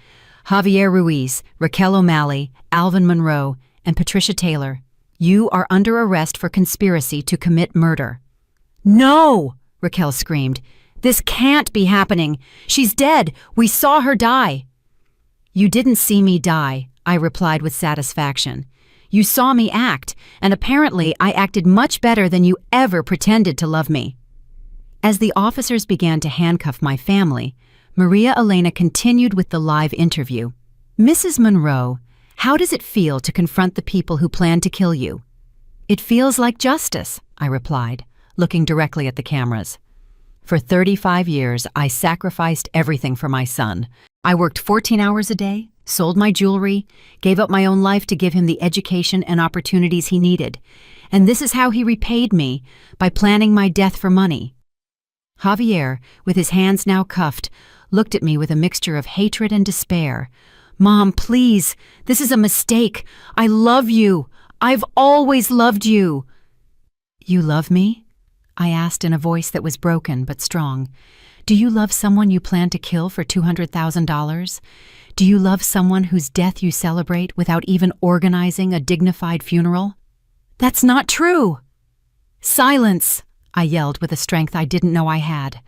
"Javier Ruiz, Raquel O'Malley, Alvin Monroe, and Patricia Taylor, you are under arrest for conspiracy to commit murder." "No!" Raquel screamed. "This can't be happening. She's dead. We saw her die." "You didn't see me die," I replied with satisfaction. "You saw me act, and apparently I acted much better than you ever pretended to love me." As the officers began to handcuff my family, Maria Elena continued with the live interview. "Mrs. Monroe, How does it feel to confront the people who plan to kill you? It feels like justice, I replied, looking directly at the cameras. For 35 years, I sacrificed everything for my son. I worked 14 hours a day, sold my jewelry, gave up my own life to give him the education and opportunities he needed. And this is how he repaid me, by planning my death for money. Javier, with his hands now cuffed, looked at me with a mixture of hatred and despair. Mom, please, this is a mistake. I love you. I've always loved you. You love me? I asked in a voice that was broken but strong. Do you love someone you plan to kill for $200,000? Do you love someone whose death you celebrate without even organizing a dignified funeral? That's not true! Silence! I yelled with a strength I didn't know I had.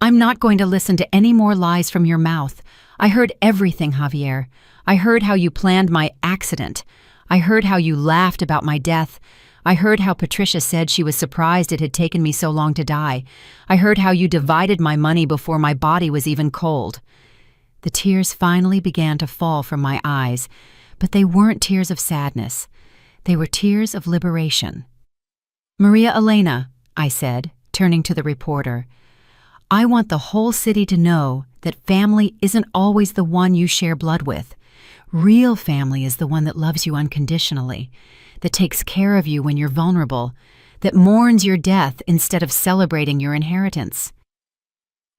I'm not going to listen to any more lies from your mouth. I heard everything, Javier. I heard how you planned my accident. I heard how you laughed about my death. I heard how Patricia said she was surprised it had taken me so long to die. I heard how you divided my money before my body was even cold. The tears finally began to fall from my eyes, but they weren't tears of sadness. They were tears of liberation. Maria Elena, I said, turning to the reporter, I want the whole city to know that family isn't always the one you share blood with. Real family is the one that loves you unconditionally, that takes care of you when you're vulnerable, that mourns your death instead of celebrating your inheritance.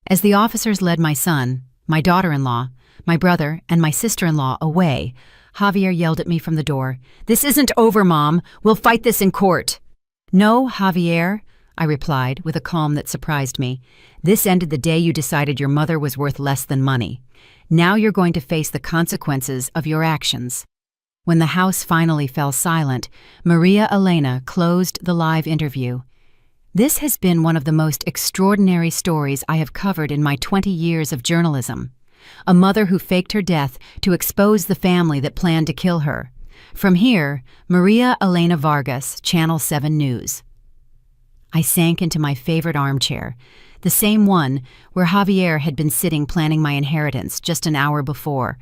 As the officers led my son, my daughter-in-law, my brother, and my sister-in-law away, Javier yelled at me from the door, "This isn't over, Mom. We'll fight this in court." "No, Javier," I replied with a calm that surprised me. "This ended the day you decided your mother was worth less than money. Now you're going to face the consequences of your actions." When the house finally fell silent, Maria Elena closed the live interview. This has been one of the most extraordinary stories I have covered in my 20 years of journalism. A mother who faked her death to expose the family that planned to kill her. From here, Maria Elena Vargas, Channel 7 News. I sank into my favorite armchair, the same one where Javier had been sitting planning my inheritance just an hour before.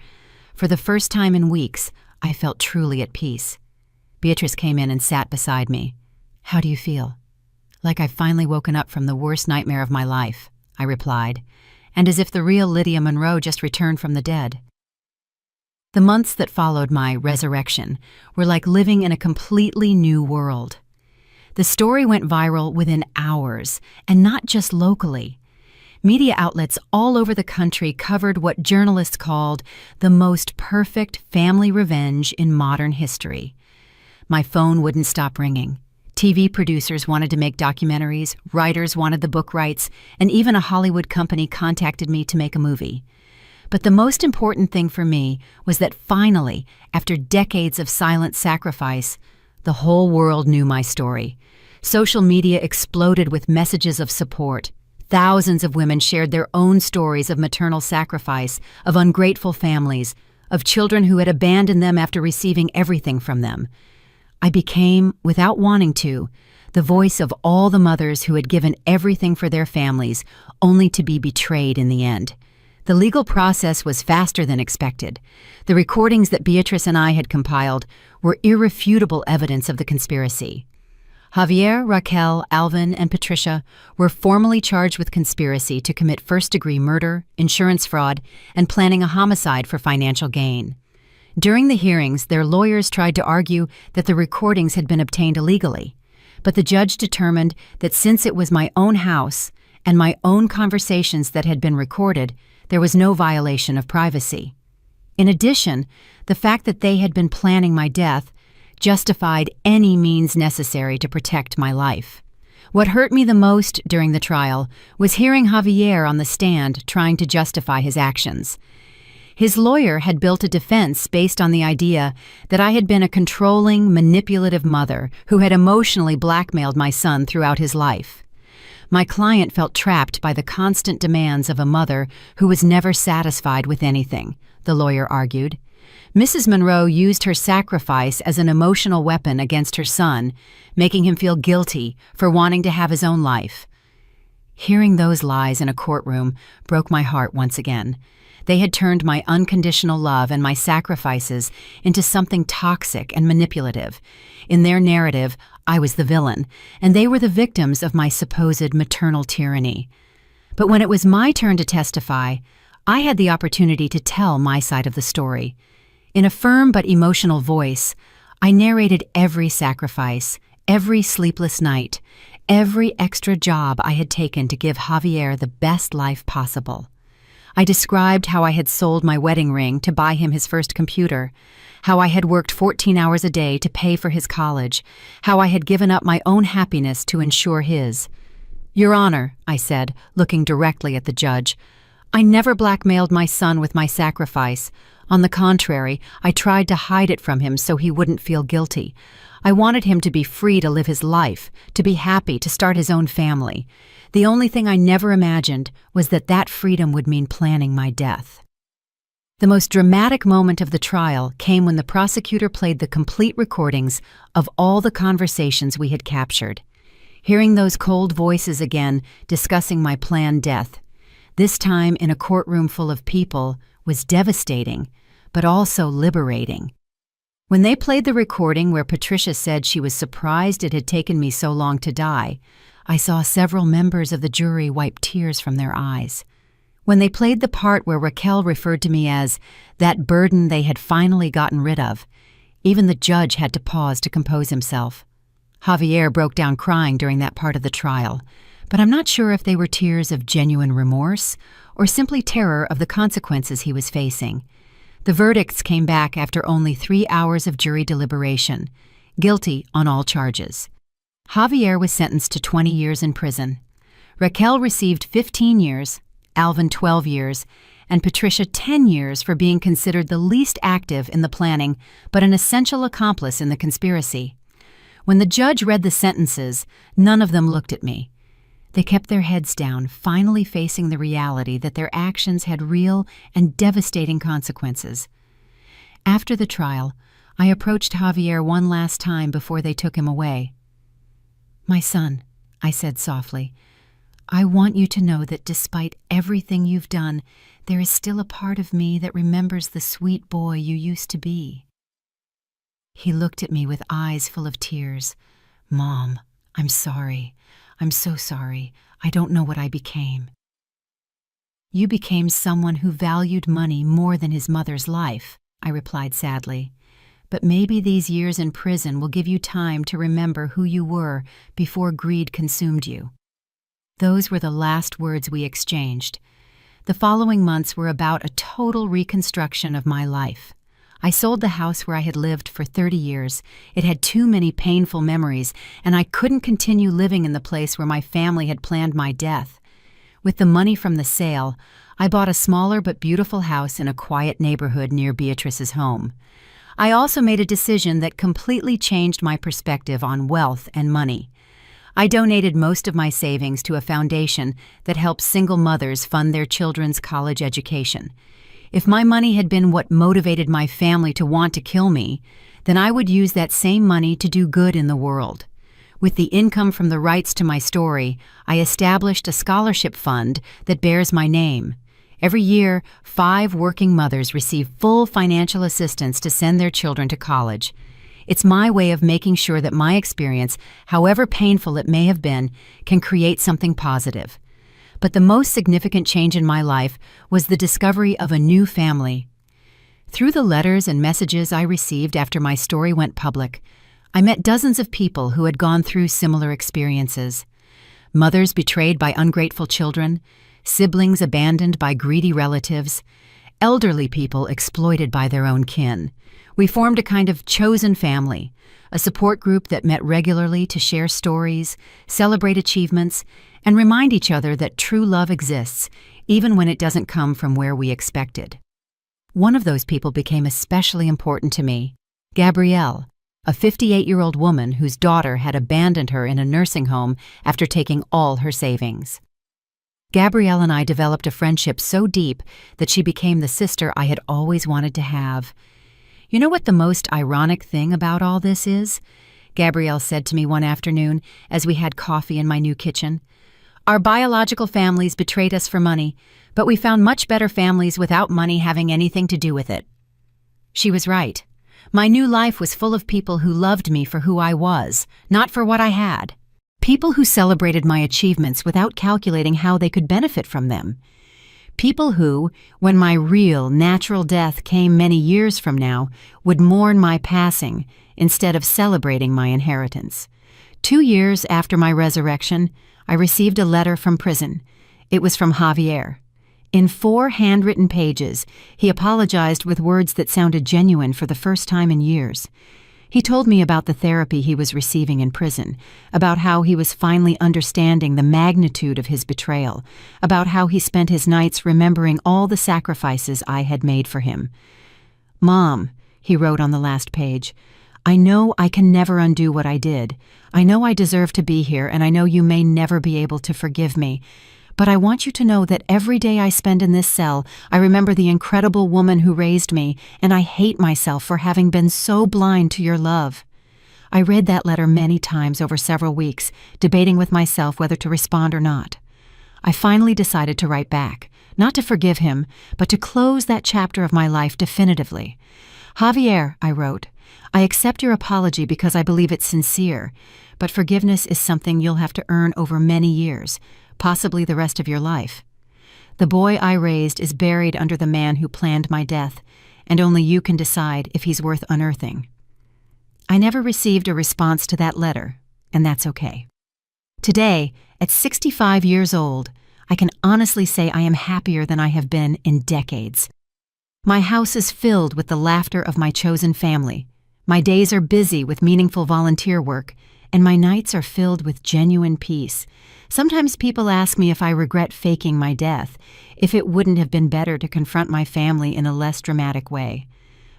For the first time in weeks, I felt truly at peace. Beatrice came in and sat beside me. "How do you feel?" "Like I've finally woken up from the worst nightmare of my life," I replied, and as if the real Lydia Monroe just returned from the dead. The months that followed my resurrection were like living in a completely new world. The story went viral within hours, and not just locally. Media outlets all over the country covered what journalists called the most perfect family revenge in modern history. My phone wouldn't stop ringing. TV producers wanted to make documentaries, writers wanted the book rights, and even a Hollywood company contacted me to make a movie. But the most important thing for me was that finally, after decades of silent sacrifice, the whole world knew my story. Social media exploded with messages of support. Thousands of women shared their own stories of maternal sacrifice, of ungrateful families, of children who had abandoned them after receiving everything from them. I became, without wanting to, the voice of all the mothers who had given everything for their families, only to be betrayed in the end. The legal process was faster than expected. The recordings that Beatrice and I had compiled were irrefutable evidence of the conspiracy. Javier, Raquel, Alvin, and Patricia were formally charged with conspiracy to commit first-degree murder, insurance fraud, and planning a homicide for financial gain. During the hearings, their lawyers tried to argue that the recordings had been obtained illegally, but the judge determined that since it was my own house and my own conversations that had been recorded, there was no violation of privacy. In addition, the fact that they had been planning my death justified any means necessary to protect my life. What hurt me the most during the trial was hearing Javier on the stand trying to justify his actions. His lawyer had built a defense based on the idea that I had been a controlling, manipulative mother who had emotionally blackmailed my son throughout his life. My client felt trapped by the constant demands of a mother who was never satisfied with anything, the lawyer argued. Mrs. Monroe used her sacrifice as an emotional weapon against her son, making him feel guilty for wanting to have his own life. Hearing those lies in a courtroom broke my heart once again. They had turned my unconditional love and my sacrifices into something toxic and manipulative. In their narrative, I was the villain, and they were the victims of my supposed maternal tyranny. But when it was my turn to testify, I had the opportunity to tell my side of the story. In a firm but emotional voice, I narrated every sacrifice, every sleepless night, every extra job I had taken to give Javier the best life possible. I described how I had sold my wedding ring to buy him his first computer, how I had worked 14 hours a day to pay for his college, how I had given up my own happiness to ensure his. "Your Honor," I said, looking directly at the judge, "I never blackmailed my son with my sacrifice. On the contrary, I tried to hide it from him so he wouldn't feel guilty. I wanted him to be free to live his life, to be happy, to start his own family. The only thing I never imagined was that that freedom would mean planning my death." The most dramatic moment of the trial came when the prosecutor played the complete recordings of all the conversations we had captured. Hearing those cold voices again discussing my planned death, this time in a courtroom full of people, was devastating, but also liberating. When they played the recording where Patricia said she was surprised it had taken me so long to die, I saw several members of the jury wipe tears from their eyes. When they played the part where Raquel referred to me as that burden they had finally gotten rid of, even the judge had to pause to compose himself. Javier broke down crying during that part of the trial, but I'm not sure if they were tears of genuine remorse or simply terror of the consequences he was facing. The verdicts came back after only 3 hours of jury deliberation, guilty on all charges. Javier was sentenced to 20 years in prison. Raquel received 15 years, Alvin 12 years, and Patricia 10 years for being considered the least active in the planning but an essential accomplice in the conspiracy. When the judge read the sentences, none of them looked at me. They kept their heads down, finally facing the reality that their actions had real and devastating consequences. After the trial, I approached Javier one last time before they took him away. "My son," I said softly, "I want you to know that despite everything you've done, there is still a part of me that remembers the sweet boy you used to be." He looked at me with eyes full of tears. "Mom, I'm sorry. I'm so sorry. I don't know what I became." "You became someone who valued money more than his mother's life," I replied sadly. "But maybe these years in prison will give you time to remember who you were before greed consumed you." Those were the last words we exchanged. The following months were about a total reconstruction of my life. I sold the house where I had lived for 30 years. It had too many painful memories, and I couldn't continue living in the place where my family had planned my death. With the money from the sale, I bought a smaller but beautiful house in a quiet neighborhood near Beatrice's home. I also made a decision that completely changed my perspective on wealth and money. I donated most of my savings to a foundation that helps single mothers fund their children's college education. If my money had been what motivated my family to want to kill me, then I would use that same money to do good in the world. With the income from the rights to my story, I established a scholarship fund that bears my name. Every year, 5 working mothers receive full financial assistance to send their children to college. It's my way of making sure that my experience, however painful it may have been, can create something positive. But the most significant change in my life was the discovery of a new family. Through the letters and messages I received after my story went public, I met dozens of people who had gone through similar experiences. Mothers betrayed by ungrateful children, siblings abandoned by greedy relatives, elderly people exploited by their own kin. We formed a kind of chosen family, a support group that met regularly to share stories, celebrate achievements, and remind each other that true love exists, even when it doesn't come from where we expected. One of those people became especially important to me, Gabrielle, a 58-year-old woman whose daughter had abandoned her in a nursing home after taking all her savings. Gabrielle and I developed a friendship so deep that she became the sister I had always wanted to have. "You know what the most ironic thing about all this is?" Gabrielle said to me one afternoon as we had coffee in my new kitchen. Our biological families betrayed us for money, but we found much better families without money having anything to do with it. She was right. My new life was full of people who loved me for who I was, not for what I had. People who celebrated my achievements without calculating how they could benefit from them. People who, when my real, natural death came many years from now, would mourn my passing instead of celebrating my inheritance. 2 years after my resurrection, I received a letter from prison. It was from Javier. In 4 handwritten pages, he apologized with words that sounded genuine for the first time in years. He told me about the therapy he was receiving in prison, about how he was finally understanding the magnitude of his betrayal, about how he spent his nights remembering all the sacrifices I had made for him. "Mom," he wrote on the last page, "I know I can never undo what I did. I know I deserve to be here, and I know you may never be able to forgive me. But I want you to know that every day I spend in this cell, I remember the incredible woman who raised me, and I hate myself for having been so blind to your love." I read that letter many times over several weeks, debating with myself whether to respond or not. I finally decided to write back, not to forgive him, but to close that chapter of my life definitively. "Javier," I wrote, "I accept your apology because I believe it's sincere, but forgiveness is something you'll have to earn over many years, possibly the rest of your life. The boy I raised is buried under the man who planned my death, and only you can decide if he's worth unearthing." I never received a response to that letter, and that's okay. Today, at 65 years old, I can honestly say I am happier than I have been in decades. My house is filled with the laughter of my chosen family. My days are busy with meaningful volunteer work, and my nights are filled with genuine peace. Sometimes people ask me if I regret faking my death, if it wouldn't have been better to confront my family in a less dramatic way.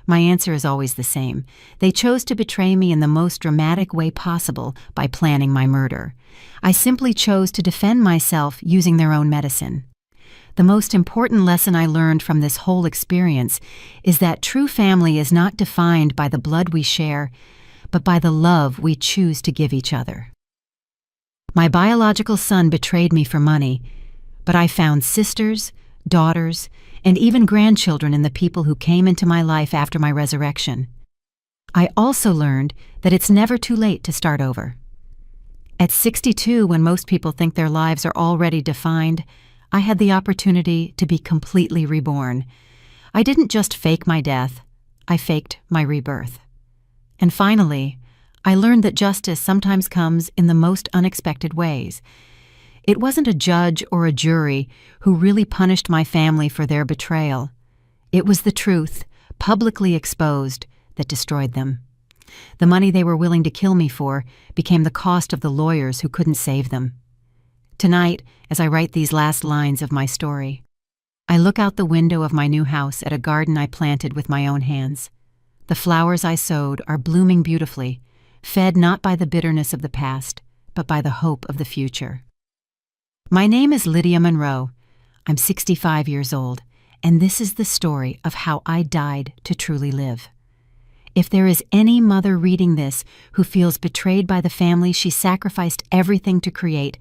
My answer is always the same. They chose to betray me in the most dramatic way possible by planning my murder. I simply chose to defend myself using their own medicine. The most important lesson I learned from this whole experience is that true family is not defined by the blood we share, but by the love we choose to give each other. My biological son betrayed me for money, but I found sisters, daughters, and even grandchildren in the people who came into my life after my resurrection. I also learned that it's never too late to start over. At 62, when most people think their lives are already defined, I had the opportunity to be completely reborn. I didn't just fake my death, I faked my rebirth. And finally, I learned that justice sometimes comes in the most unexpected ways. It wasn't a judge or a jury who really punished my family for their betrayal. It was the truth, publicly exposed, that destroyed them. The money they were willing to kill me for became the cost of the lawyers who couldn't save them. Tonight, as I write these last lines of my story, I look out the window of my new house at a garden I planted with my own hands. The flowers I sowed are blooming beautifully, fed not by the bitterness of the past, but by the hope of the future. My name is Lydia Monroe. I'm 65 years old, and this is the story of how I died to truly live. If there is any mother reading this who feels betrayed by the family she sacrificed everything to create,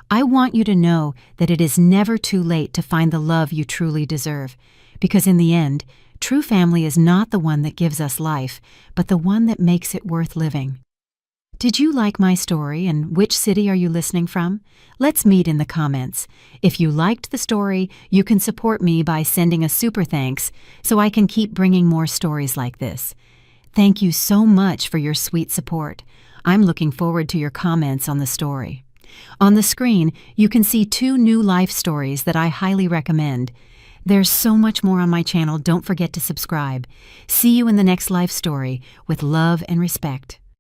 I want you to know that it is never too late to find the love you truly deserve, because in the end, true family is not the one that gives us life, but the one that makes it worth living. Did you like my story, and which city are you listening from? Let's meet in the comments. If you liked the story, you can support me by sending a super thanks so I can keep bringing more stories like this. Thank you so much for your sweet support. I'm looking forward to your comments on the story. On the screen, you can see 2 new life stories that I highly recommend. There's so much more on my channel. Don't forget to subscribe. See you in the next life story with love and respect.